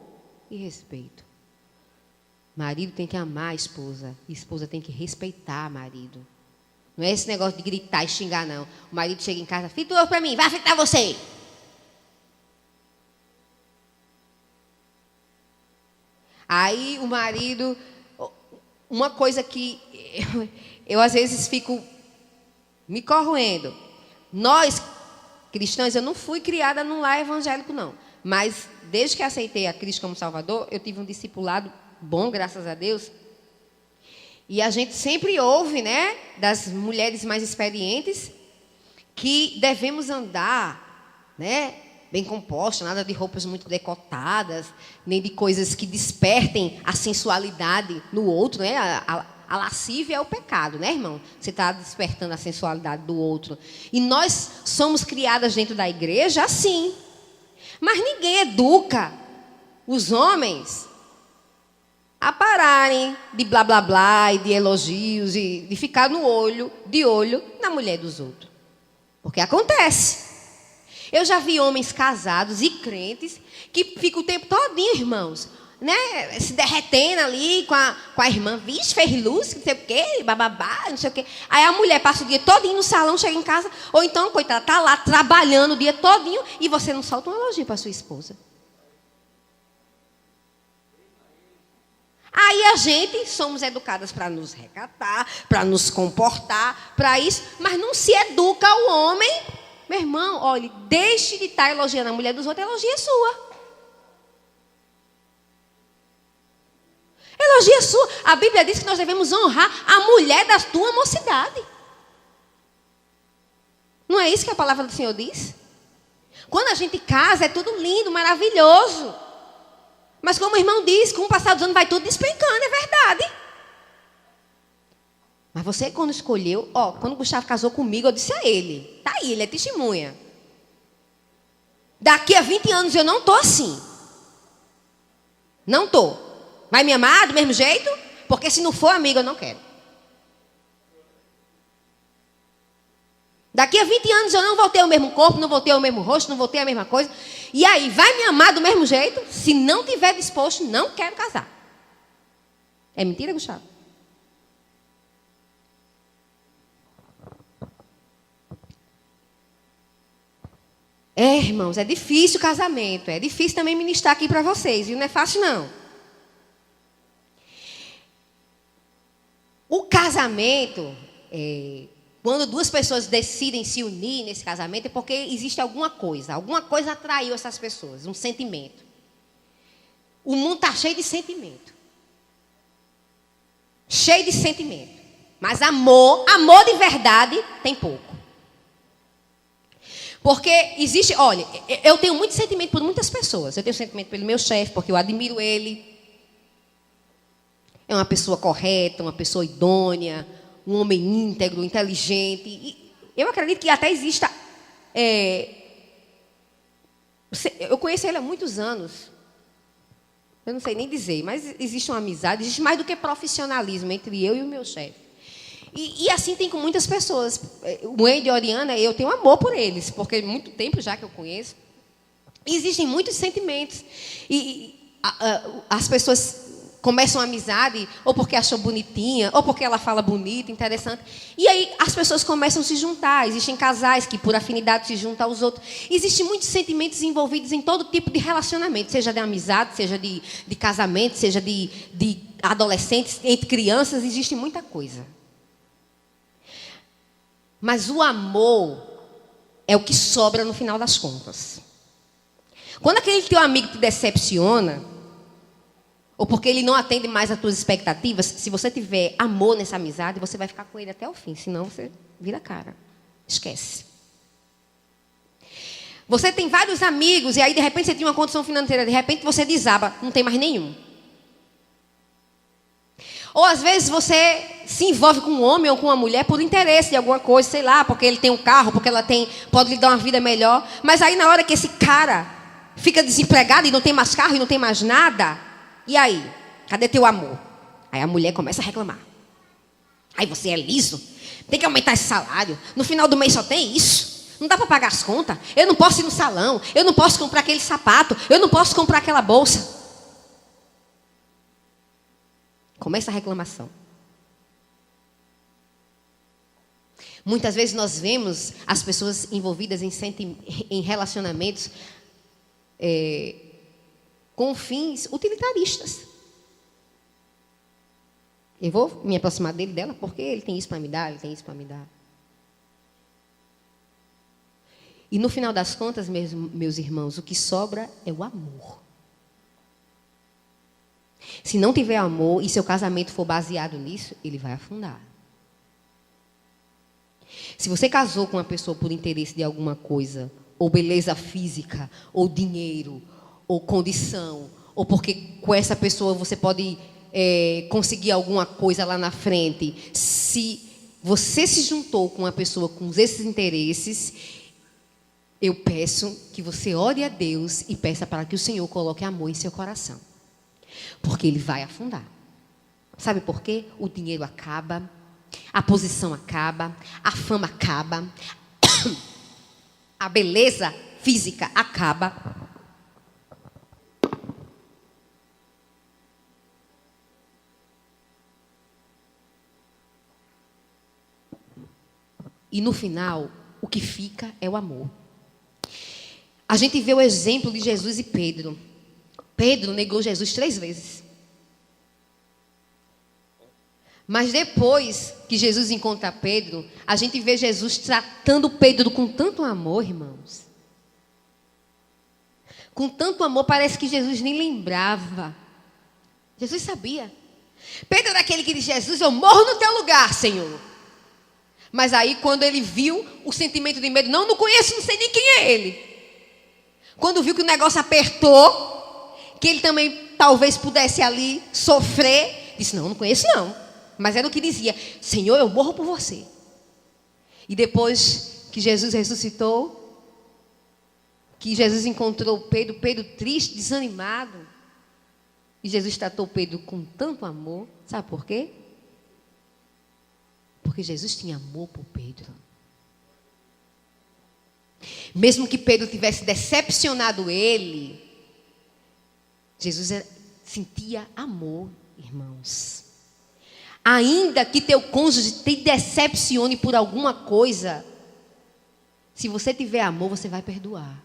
[SPEAKER 1] e respeito. Marido tem que amar a esposa. E a esposa tem que respeitar o marido. Não é esse negócio de gritar e xingar, não. O marido chega em casa, frita o ovo para mim, vai fritar você. Aí o marido... Uma coisa que eu às vezes fico me corroendo. Nós, cristãos, eu não fui criada num lar evangélico, não. Mas desde que aceitei a Cristo como Salvador, eu tive um discipulado bom, graças a Deus. E a gente sempre ouve, né, das mulheres mais experientes, que devemos andar, né, bem compostas, nada de roupas muito decotadas, nem de coisas que despertem a sensualidade no outro, né? A lascívia é o pecado, né, irmão? Você está despertando a sensualidade do outro. E nós somos criadas dentro da igreja assim. Mas ninguém educa os homens a pararem de blá, blá, blá, e de elogios, e de ficar de olho na mulher dos outros. Porque acontece. Eu já vi homens casados e crentes que ficam o tempo todinho, irmãos, né, se derretendo ali com a irmã. Vixe, fez luz, não sei o quê, bababá, não sei o quê. Aí a mulher passa o dia todinho no salão, chega em casa, ou então, coitada, está lá trabalhando o dia todinho e você não solta um elogio para sua esposa. Aí a gente somos educadas para nos recatar, para nos comportar, para isso, mas não se educa o homem. Meu irmão, olhe, deixe de estar elogiando a mulher dos outros, elogie a sua. Elogie a sua. A Bíblia diz que nós devemos honrar a mulher da tua mocidade. Não é isso que a palavra do Senhor diz? Quando a gente casa, é tudo lindo, maravilhoso. Mas como o irmão diz, com o passar dos anos vai tudo despencando, é verdade. Mas você quando escolheu, quando o Gustavo casou comigo, eu disse a ele, tá aí, ele é testemunha. Daqui a 20 anos eu não estou assim. Não estou. Vai me amar do mesmo jeito? Porque se não for amigo, eu não quero. Daqui a 20 anos eu não vou ter o mesmo corpo, não vou ter o mesmo rosto, não vou ter a mesma coisa. E aí, vai me amar do mesmo jeito? Se não tiver disposto, não quero casar. É mentira, Gustavo? É, irmãos, é difícil o casamento. É difícil também ministrar aqui para vocês, viu? Não é fácil, não. O casamento, quando duas pessoas decidem se unir nesse casamento, é porque existe alguma coisa atraiu essas pessoas, um sentimento. O mundo está cheio de sentimento. Cheio de sentimento. Mas amor de verdade, tem pouco. Porque existe, olha, eu tenho muito sentimento por muitas pessoas. Eu tenho sentimento pelo meu chefe, porque eu admiro ele. É uma pessoa correta, uma pessoa idônea, um homem íntegro, inteligente. E eu acredito que até exista... eu conheço ele há muitos anos. Eu não sei nem dizer, mas existe uma amizade, existe mais do que profissionalismo entre eu e o meu chefe. E assim tem com muitas pessoas. O Wendel e a Oriana, eu tenho amor por eles, porque há muito tempo já que eu conheço. E existem muitos sentimentos. As pessoas começam a amizade, ou porque acham bonitinha, ou porque ela fala bonito, interessante. E aí as pessoas começam a se juntar. Existem casais que por afinidade se juntam aos outros. Existem muitos sentimentos envolvidos em todo tipo de relacionamento, seja de amizade, seja de casamento, seja de adolescentes, entre crianças, existe muita coisa. Mas o amor é o que sobra no final das contas. Quando aquele teu amigo te decepciona, ou porque ele não atende mais às tuas expectativas, se você tiver amor nessa amizade, você vai ficar com ele até o fim. Senão você vira a cara. Esquece. Você tem vários amigos e aí de repente você tem uma condição financeira, de repente você desaba, não tem mais nenhum. Ou às vezes você se envolve com um homem ou com uma mulher por interesse de alguma coisa, sei lá, porque ele tem um carro, porque ela pode lhe dar uma vida melhor. Mas aí na hora que esse cara fica desempregado e não tem mais carro e não tem mais nada, e aí? Cadê teu amor? Aí a mulher começa a reclamar. Aí você é liso, tem que aumentar esse salário, no final do mês só tem isso. Não dá para pagar as contas, eu não posso ir no salão, eu não posso comprar aquele sapato, eu não posso comprar aquela bolsa. Começa a reclamação. Muitas vezes nós vemos as pessoas envolvidas em relacionamentos com fins utilitaristas. Eu vou me aproximar dela porque ele tem isso para me dar, ele tem isso para me dar. E no final das contas, meus irmãos, o que sobra é o amor. Se não tiver amor e seu casamento for baseado nisso, ele vai afundar. Se você casou com uma pessoa por interesse de alguma coisa, ou beleza física, ou dinheiro, ou condição, ou porque com essa pessoa você pode conseguir alguma coisa lá na frente, se você se juntou com uma pessoa com esses interesses, eu peço que você ore a Deus e peça para que o Senhor coloque amor em seu coração. Porque ele vai afundar. Sabe por quê? O dinheiro acaba, a posição acaba, a fama acaba, a beleza física acaba. E no final, o que fica é o amor. A gente vê o exemplo de Jesus e Pedro. Pedro negou Jesus 3 vezes. Mas depois que Jesus encontra Pedro, a gente vê Jesus tratando Pedro com tanto amor, irmãos. Com tanto amor, parece que Jesus nem lembrava. Jesus sabia. Pedro era aquele que disse: Jesus, eu morro no teu lugar, Senhor. Mas aí, quando ele viu o sentimento de medo, não conheço, não sei nem quem é ele. Quando viu que o negócio apertou, que ele também talvez pudesse ali sofrer, disse: não conheço não. Mas era o que dizia: Senhor, eu morro por você. E depois que Jesus ressuscitou, que Jesus encontrou Pedro triste, desanimado, e Jesus tratou Pedro com tanto amor, sabe por quê? Porque Jesus tinha amor por Pedro. Mesmo que Pedro tivesse decepcionado ele, Jesus sentia amor, irmãos. Ainda que teu cônjuge te decepcione por alguma coisa, se você tiver amor, você vai perdoar.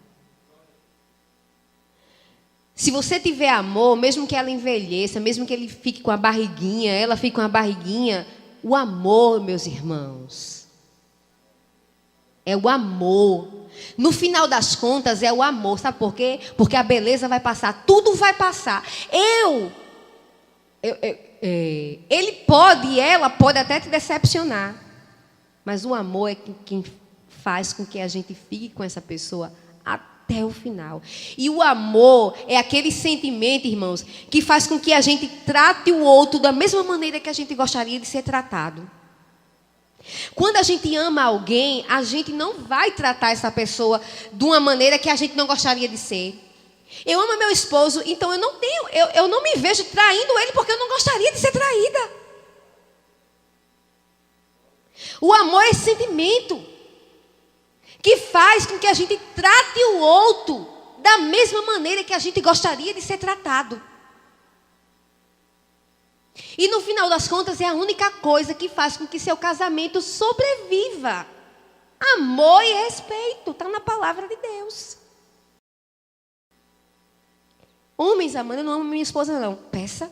[SPEAKER 1] Se você tiver amor, mesmo que ela envelheça, mesmo que ele fique com a barriguinha, ela fique com a barriguinha, O amor, meus irmãos, é o amor. No final das contas, é o amor. Sabe por quê? Porque a beleza vai passar, tudo vai passar. Ele pode e ela pode até te decepcionar. Mas o amor é quem faz com que a gente fique com essa pessoa até o final. E o amor é aquele sentimento, irmãos, que faz com que a gente trate o outro da mesma maneira que a gente gostaria de ser tratado. Quando a gente ama alguém, a gente não vai tratar essa pessoa de uma maneira que a gente não gostaria de ser. Eu amo meu esposo, então eu não me vejo traindo ele porque eu não gostaria de ser traída. O amor é esse sentimento que faz com que a gente trate o outro da mesma maneira que a gente gostaria de ser tratado. E no final das contas é a única coisa que faz com que seu casamento sobreviva. Amor e respeito, está na palavra de Deus. Homens amando, eu não amo minha esposa não. Peça,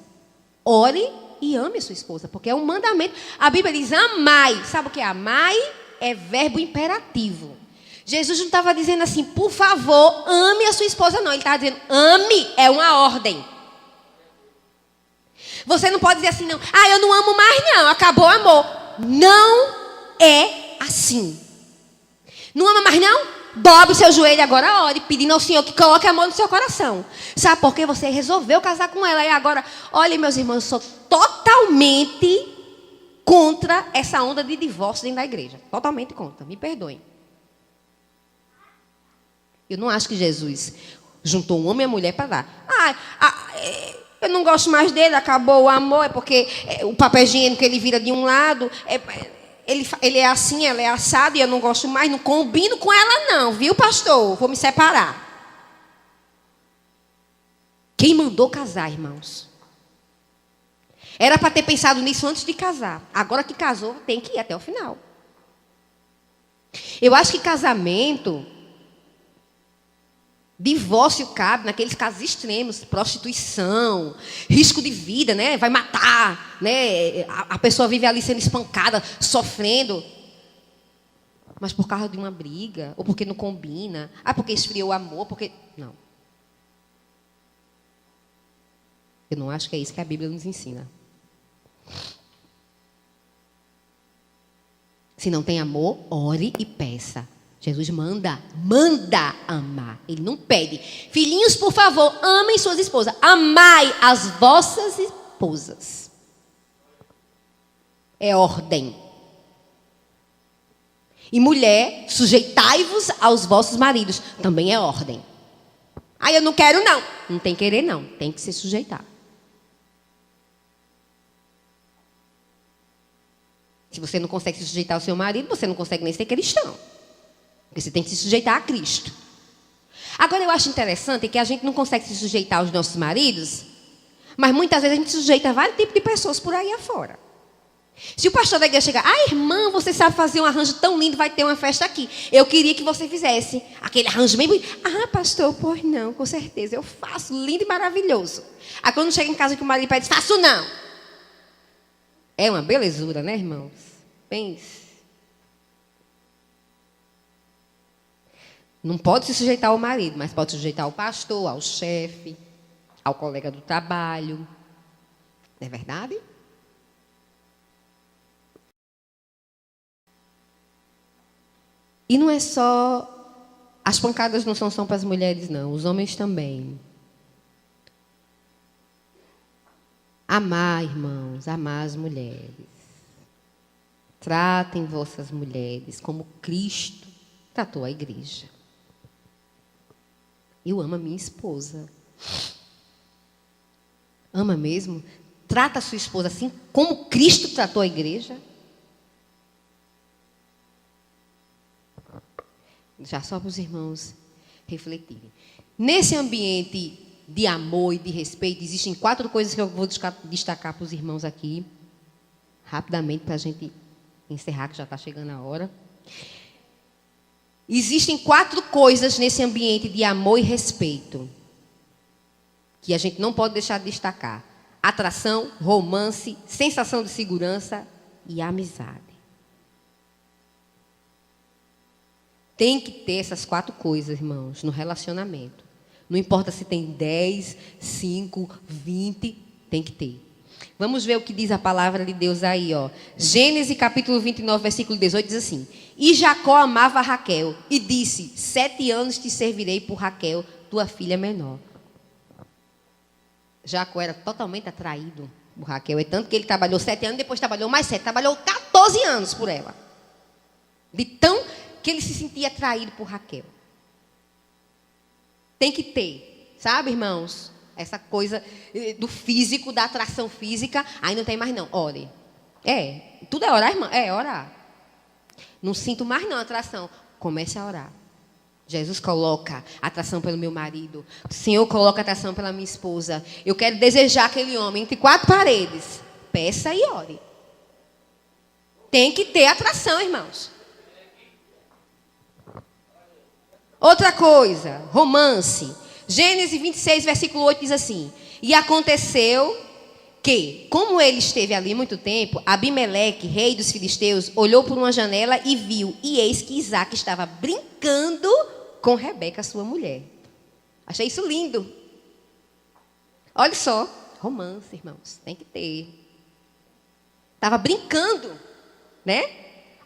[SPEAKER 1] ore e ame a sua esposa, porque é um mandamento. A Bíblia diz amai. Sabe o que é amai? É verbo imperativo. Jesus não estava dizendo assim, por favor, ame a sua esposa não. Ele estava dizendo, ame, é uma ordem. Você não pode dizer assim, não. Eu não amo mais não, acabou o amor. Não é assim. Não ama mais não? Dobre o seu joelho agora, ore, pedindo ao Senhor que coloque amor no seu coração. Sabe por quê? Você resolveu casar com ela. E agora, olha, meus irmãos, eu sou totalmente contra essa onda de divórcio dentro da igreja. Totalmente contra, me perdoem. Eu não acho que Jesus juntou um homem e a mulher para dar. Eu não gosto mais dele, acabou o amor, é porque o papel higiênico ele vira de um lado, ele é assim, ela é assado, e eu não gosto mais, não combino com ela não, viu, pastor? Vou me separar. Quem mandou casar, irmãos? Era para ter pensado nisso antes de casar. Agora que casou, tem que ir até o final. Eu acho que casamento... Divórcio cabe naqueles casos extremos, prostituição, risco de vida, né? Vai matar, né? A pessoa vive ali sendo espancada, sofrendo. Mas por causa de uma briga, ou porque não combina, porque esfriou o amor, porque... Não. Eu não acho que é isso que a Bíblia nos ensina. Se não tem amor, ore e peça. Jesus manda amar. Ele não pede. Filhinhos, por favor, amem suas esposas. Amai as vossas esposas. É ordem. E mulher, sujeitai-vos aos vossos maridos. Também é ordem. Eu não quero não. Não tem querer não. Tem que se sujeitar. Se você não consegue se sujeitar ao seu marido, você não consegue nem ser cristão. Porque você tem que se sujeitar a Cristo. Agora, eu acho interessante que a gente não consegue se sujeitar aos nossos maridos, mas muitas vezes a gente se sujeita a vários tipos de pessoas por aí afora. Se o pastor da igreja chegar, irmã, você sabe fazer um arranjo tão lindo, vai ter uma festa aqui. Eu queria que você fizesse aquele arranjo bem bonito. Pastor, pois não, com certeza, eu faço, lindo e maravilhoso. Aí quando chega em casa que o marido pede, faço não. É uma belezura, né, irmãos? Pense. Não pode se sujeitar ao marido, mas pode se sujeitar ao pastor, ao chefe, ao colega do trabalho. Não é verdade? E não é só... As pancadas não são só para as mulheres, não. Os homens também. Amar, irmãos, amar as mulheres. Tratem vossas mulheres como Cristo tratou a igreja. Eu amo a minha esposa. Ama mesmo? Trata a sua esposa assim como Cristo tratou a igreja. Já só para os irmãos refletirem. Nesse ambiente de amor e de respeito, existem 4 coisas que eu vou destacar para os irmãos aqui. Rapidamente, para a gente encerrar, que já está chegando a hora. Existem 4 coisas nesse ambiente de amor e respeito que a gente não pode deixar de destacar: atração, romance, sensação de segurança e amizade. Tem que ter essas 4 coisas, irmãos, no relacionamento. Não importa se tem 10, 5, 20, tem que ter. Vamos ver o que diz a palavra de Deus aí, ó. Gênesis capítulo 29, versículo 18, diz assim: E Jacó amava Raquel e disse: 7 anos te servirei por Raquel, tua filha menor. Jacó era totalmente atraído por Raquel. É tanto que ele trabalhou 7 anos, depois trabalhou mais 7. Trabalhou 14 anos por ela. De tão que ele se sentia atraído por Raquel. Tem que ter, sabe, irmãos? Essa coisa do físico, da atração física. Aí não tem mais não, ore. Tudo é orar, irmão? Orar. Não sinto mais não atração. Comece a orar. Jesus coloca atração pelo meu marido. O Senhor coloca atração pela minha esposa. Eu quero desejar aquele homem entre 4 paredes. Peça e ore. Tem que ter atração, irmãos. Outra coisa, romance. Gênesis 26, versículo 8 diz assim: E aconteceu que, como ele esteve ali muito tempo, Abimeleque, rei dos filisteus, olhou por uma janela e viu, e eis que Isaac estava brincando com Rebeca, sua mulher. Achei isso lindo. Olha só, romance, irmãos, tem que ter. Estava brincando, né?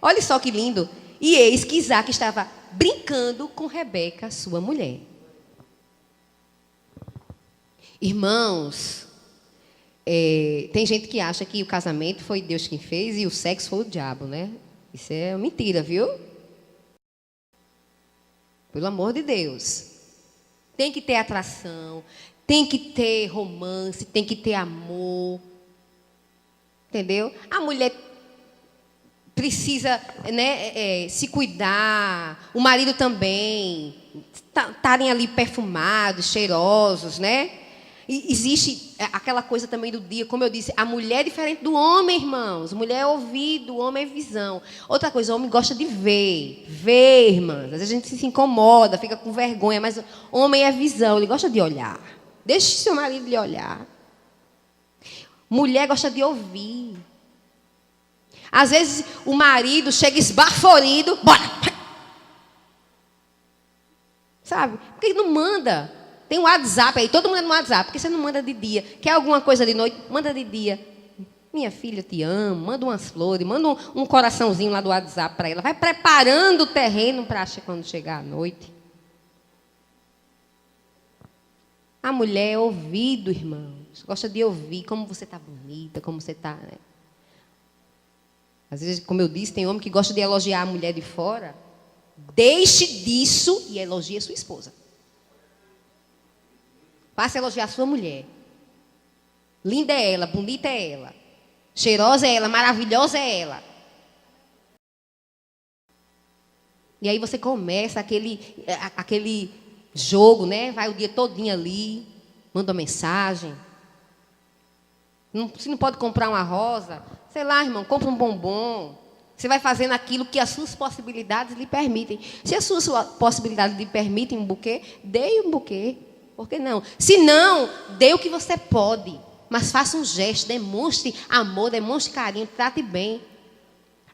[SPEAKER 1] Olha só que lindo. E eis que Isaac estava brincando com Rebeca, sua mulher. Irmãos, tem gente que acha que o casamento foi Deus quem fez e o sexo foi o diabo, né? Isso é mentira, viu? Pelo amor de Deus. Tem que ter atração, tem que ter romance, tem que ter amor. Entendeu? A mulher precisa, né, se cuidar, o marido também, estarem ali perfumados, cheirosos, né? E existe aquela coisa também do dia, como eu disse, a mulher é diferente do homem, irmãos. Mulher é ouvido, o homem é visão. Outra coisa, o homem gosta de ver, irmãs. Às vezes a gente se incomoda, fica com vergonha, mas o homem é visão, ele gosta de olhar. Deixe seu marido lhe olhar. Mulher gosta de ouvir. Às vezes o marido chega esbaforido, bora! Sabe? Porque ele não manda. Tem um WhatsApp aí, todo mundo é no WhatsApp. Por que você não manda de dia? Quer alguma coisa de noite? Manda de dia. Minha filha, eu te amo. Manda umas flores, manda um coraçãozinho lá do WhatsApp para ela. Vai preparando o terreno para quando chegar à noite. A mulher é ouvido, irmãos. Gosta de ouvir como você está bonita, como você está... Né? Às vezes, como eu disse, tem homem que gosta de elogiar a mulher de fora. Deixe disso e elogie a sua esposa. Passe a elogiar a sua mulher. Linda é ela, bonita é ela. Cheirosa é ela, maravilhosa é ela. E aí você começa aquele jogo, né? Vai o dia todinho ali, manda uma mensagem. Se não pode comprar uma rosa, sei lá, irmão, compra um bombom. Você vai fazendo aquilo que as suas possibilidades lhe permitem. Se as suas possibilidades lhe permitem um buquê, dê um buquê. Por que não? Se não, dê o que você pode. Mas faça um gesto, demonstre amor, demonstre carinho, trate bem.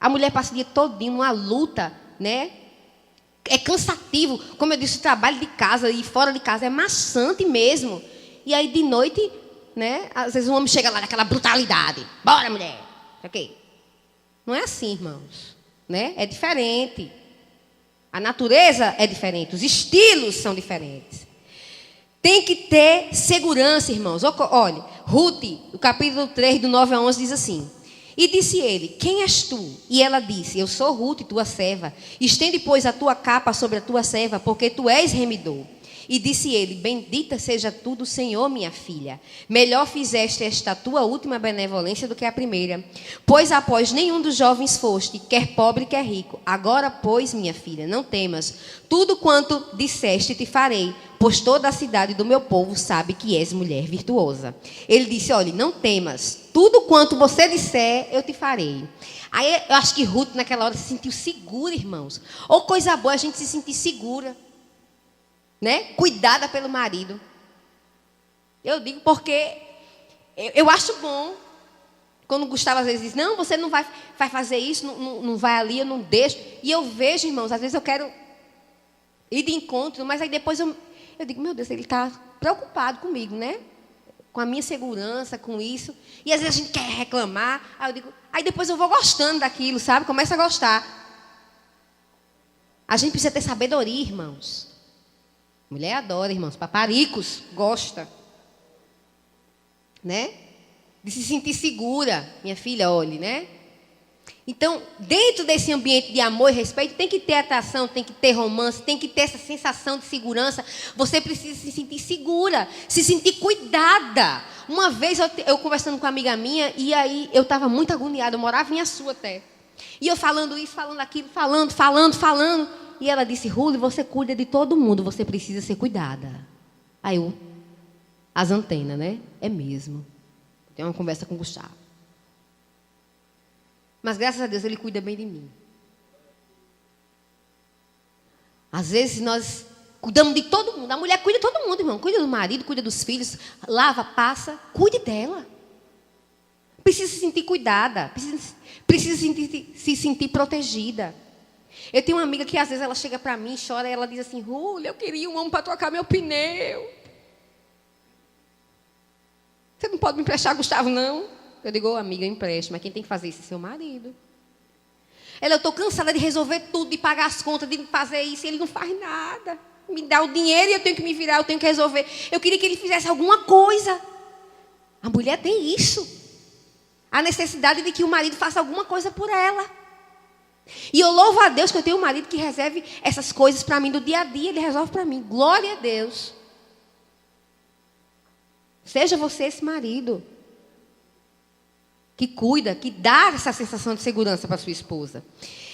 [SPEAKER 1] A mulher passa o dia todinho numa luta, né? É cansativo. Como eu disse, o trabalho de casa e fora de casa é maçante mesmo. E aí, de noite, né? Às vezes o homem chega lá naquela brutalidade. Bora, mulher! Ok? Não é assim, irmãos. Né? É diferente. A natureza é diferente. Os estilos são diferentes. Tem que ter segurança, irmãos. Olha, Ruth, o capítulo 3, do 9 a 11, diz assim: E disse ele, quem és tu? E ela disse, eu sou Ruth, tua serva. Estende, pois, a tua capa sobre a tua serva, porque tu és remidor. E disse ele, bendita seja tu do Senhor, minha filha. Melhor fizeste esta tua última benevolência do que a primeira. Pois após nenhum dos jovens foste, quer pobre, quer rico. Agora, pois, minha filha, não temas. Tudo quanto disseste te farei, pois toda a cidade do meu povo sabe que és mulher virtuosa. Ele disse, olha, não temas. Tudo quanto você disser, eu te farei. Aí eu acho que Ruth naquela hora se sentiu segura, irmãos. Ou coisa boa a gente se sentir segura. Né? Cuidada pelo marido. Eu digo porque eu acho bom. Quando o Gustavo às vezes diz, não, você não vai fazer isso, não vai ali, eu não deixo. E eu vejo, irmãos, às vezes eu quero ir de encontro, mas aí depois eu digo, meu Deus, ele está preocupado comigo, né? Com a minha segurança, com isso. E às vezes a gente quer reclamar. Aí depois eu vou gostando daquilo, sabe? Começa a gostar. A gente precisa ter sabedoria, irmãos. Mulher adora, irmãos. Paparicos, gosta. Né? De se sentir segura. Minha filha, olhe, né? Então, dentro desse ambiente de amor e respeito, tem que ter atração, tem que ter romance, tem que ter essa sensação de segurança. Você precisa se sentir segura, se sentir cuidada. Uma vez eu conversando com uma amiga minha, e aí eu estava muito agoniada, eu morava em Açu até. E eu falando isso, falando aquilo, falando. E ela disse, Ruli, você cuida de todo mundo, você precisa ser cuidada. Aí as antenas, né? É mesmo. Tem uma conversa com o Gustavo. Mas, graças a Deus, Ele cuida bem de mim. Às vezes, nós cuidamos de todo mundo. A mulher cuida de todo mundo, irmão. Cuida do marido, cuida dos filhos. Lava, passa. Cuide dela. Precisa se sentir cuidada. Precisa se sentir protegida. Eu tenho uma amiga que, às vezes, ela chega para mim, chora, e ela diz assim, Rúlia, eu queria um homem para trocar meu pneu. Você não pode me emprestar, Gustavo, não? Eu digo, amiga, eu empresto, mas quem tem que fazer isso é seu marido. Eu estou cansada de resolver tudo, de pagar as contas, de fazer isso, e ele não faz nada. Me dá o dinheiro e eu tenho que me virar, eu tenho que resolver. Eu queria que ele fizesse alguma coisa. A mulher tem isso. A necessidade de que o marido faça alguma coisa por ela. E eu louvo a Deus que eu tenho um marido que reserve essas coisas para mim do dia a dia, ele resolve para mim. Glória a Deus. Seja você esse marido que cuida, que dá essa sensação de segurança para sua esposa.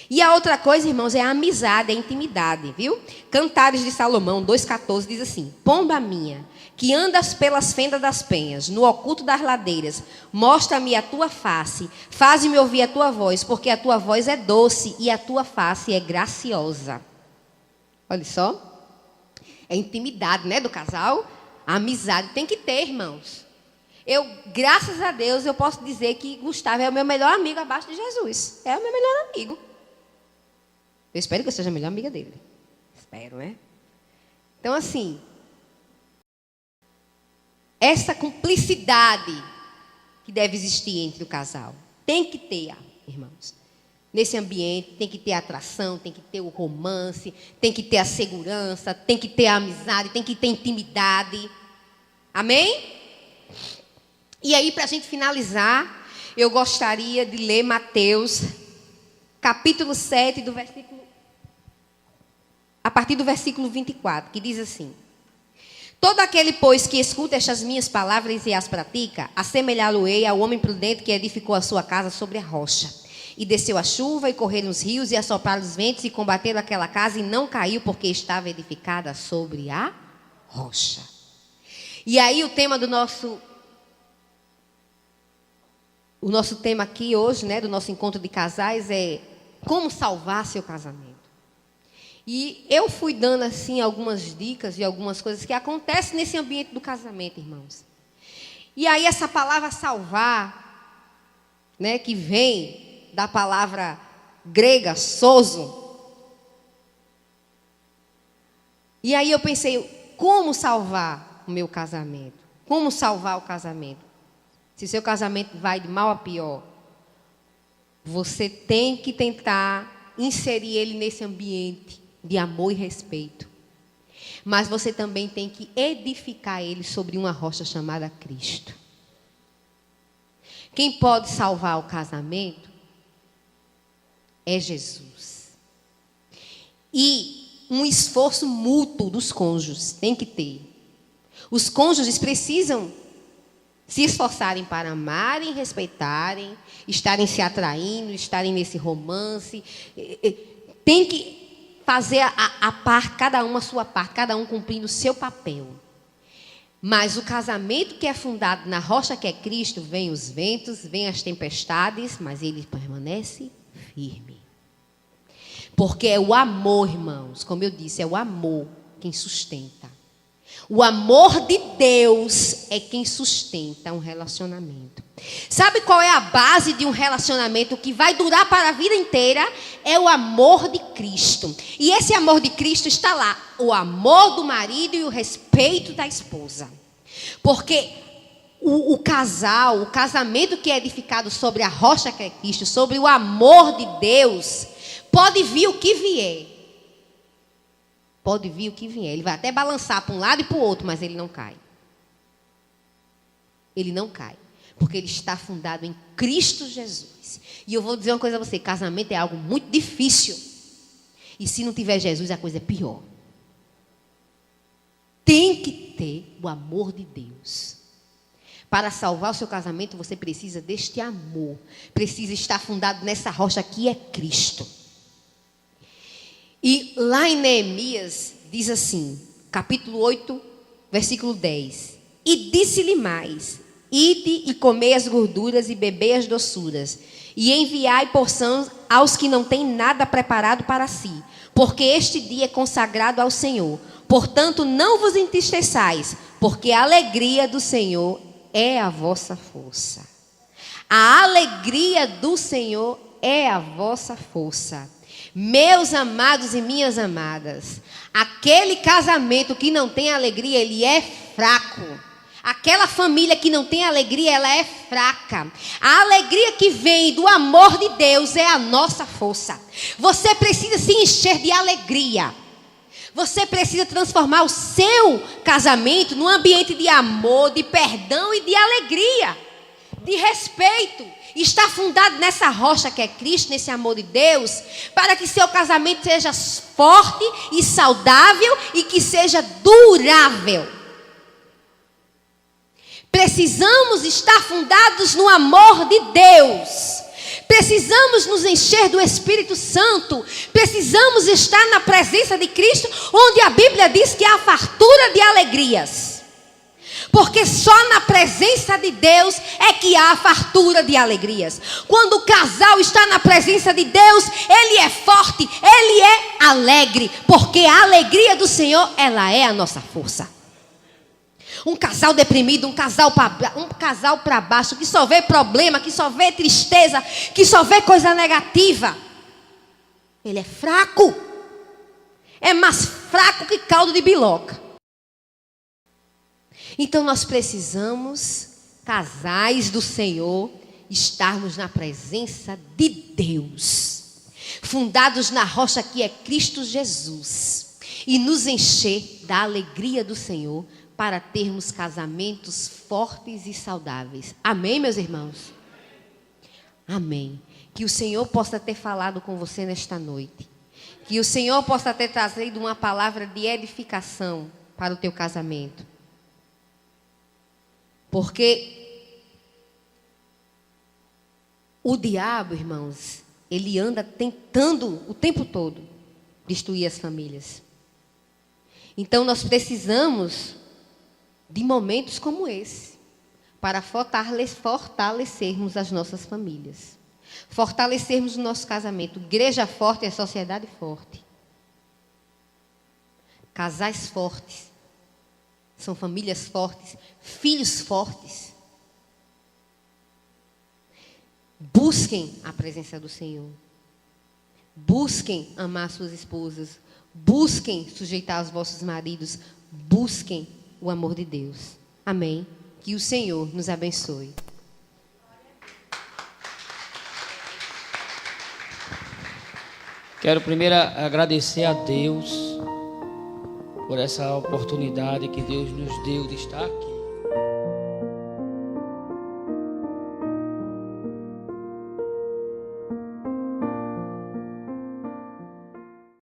[SPEAKER 1] E a outra coisa, irmãos, é a amizade, a intimidade, viu? Cantares de Salomão 2,14 diz assim, pomba minha, que andas pelas fendas das penhas, no oculto das ladeiras, mostra-me a tua face, faze-me ouvir a tua voz, porque a tua voz é doce e a tua face é graciosa. Olha só, é intimidade, né, do casal. A amizade tem que ter, irmãos. Graças a Deus, eu posso dizer que Gustavo é o meu melhor amigo abaixo de Jesus. É o meu melhor amigo. Eu espero que eu seja a melhor amiga dele. Espero, né? Então, assim, essa cumplicidade que deve existir entre o casal, tem que ter, irmãos. Nesse ambiente, tem que ter a atração, tem que ter o romance, tem que ter a segurança, tem que ter a amizade, tem que ter intimidade. Amém? E aí, para a gente finalizar, eu gostaria de ler Mateus, capítulo 7, a partir do versículo 24, que diz assim, todo aquele, pois, que escuta estas minhas palavras e as pratica, assemelhá-lo-ei ao homem prudente que edificou a sua casa sobre a rocha. E desceu a chuva, e correram os rios, e assopraram os ventos, e combateram aquela casa, e não caiu, porque estava edificada sobre a rocha. E aí o tema do nosso tema aqui hoje, né, do nosso encontro de casais, é como salvar seu casamento. E eu fui dando, assim, algumas dicas e algumas coisas que acontecem nesse ambiente do casamento, irmãos. E aí essa palavra salvar, né, que vem da palavra grega, sozo. E aí eu pensei, como salvar o meu casamento? Como salvar o casamento? Se seu casamento vai de mal a pior, você tem que tentar inserir ele nesse ambiente de amor e respeito. Mas você também tem que edificar ele sobre uma rocha chamada Cristo. Quem pode salvar o casamento é Jesus. E um esforço mútuo dos cônjuges tem que ter. Os cônjuges precisam se esforçarem para amarem, respeitarem, estarem se atraindo, estarem nesse romance. Tem que fazer a parte, cada um a sua parte, cada um cumprindo o seu papel. Mas o casamento que é fundado na rocha que é Cristo, vem os ventos, vem as tempestades, mas ele permanece firme. Porque é o amor, irmãos, como eu disse, é o amor quem sustenta. O amor de Deus é quem sustenta um relacionamento. Sabe qual é a base de um relacionamento que vai durar para a vida inteira? É o amor de Cristo. E esse amor de Cristo está lá. O amor do marido e o respeito da esposa. Porque o casamento que é edificado sobre a rocha que é Cristo, sobre o amor de Deus, pode vir o que vier. Pode vir o que vier. Ele vai até balançar para um lado e para o outro, mas ele não cai. Ele não cai. Porque ele está fundado em Cristo Jesus. E eu vou dizer uma coisa a você: casamento é algo muito difícil. E se não tiver Jesus, a coisa é pior. Tem que ter o amor de Deus. Para salvar o seu casamento, você precisa deste amor. Precisa estar fundado nessa rocha que é Cristo. E lá em Neemias, diz assim, capítulo 8, versículo 10. E disse-lhe mais: ide e comei as gorduras e bebei as doçuras, e enviai porção aos que não têm nada preparado para si, porque este dia é consagrado ao Senhor. Portanto, não vos entristeçais, porque a alegria do Senhor é a vossa força. A alegria do Senhor é a vossa força. Meus amados e minhas amadas, aquele casamento que não tem alegria, ele é fraco. Aquela família que não tem alegria, ela é fraca. A alegria que vem do amor de Deus é a nossa força. Você precisa se encher de alegria. Você precisa transformar o seu casamento num ambiente de amor, de perdão e de alegria, de respeito. Está fundado nessa rocha que é Cristo, nesse amor de Deus, para que seu casamento seja forte e saudável e que seja durável. Precisamos estar fundados no amor de Deus. Precisamos nos encher do Espírito Santo. Precisamos estar na presença de Cristo, onde a Bíblia diz que há fartura de alegrias. Porque só na presença de Deus é que há fartura de alegrias. Quando o casal está na presença de Deus, ele é forte, ele é alegre. Porque a alegria do Senhor, ela é a nossa força. Um casal deprimido, um casal para baixo, que só vê problema, que só vê tristeza, que só vê coisa negativa, ele é fraco. É mais fraco que caldo de biloca. Então nós precisamos, casais do Senhor, estarmos na presença de Deus, fundados na rocha que é Cristo Jesus, e nos encher da alegria do Senhor, para termos casamentos fortes e saudáveis. Amém, meus irmãos? Amém. Que o Senhor possa ter falado com você nesta noite. Que o Senhor possa ter trazido uma palavra de edificação para o teu casamento. Porque o diabo, irmãos, ele anda tentando o tempo todo destruir as famílias. Então nós precisamos de momentos como esse, para fortalecermos as nossas famílias, fortalecermos o nosso casamento. Igreja forte é sociedade forte. Casais fortes são famílias fortes, filhos fortes. Busquem a presença do Senhor. Busquem amar suas esposas. Busquem sujeitar os vossos maridos. Busquem o amor de Deus. Amém. Que o Senhor nos abençoe.
[SPEAKER 2] Quero primeiro agradecer a Deus por essa oportunidade que Deus nos deu de estar aqui.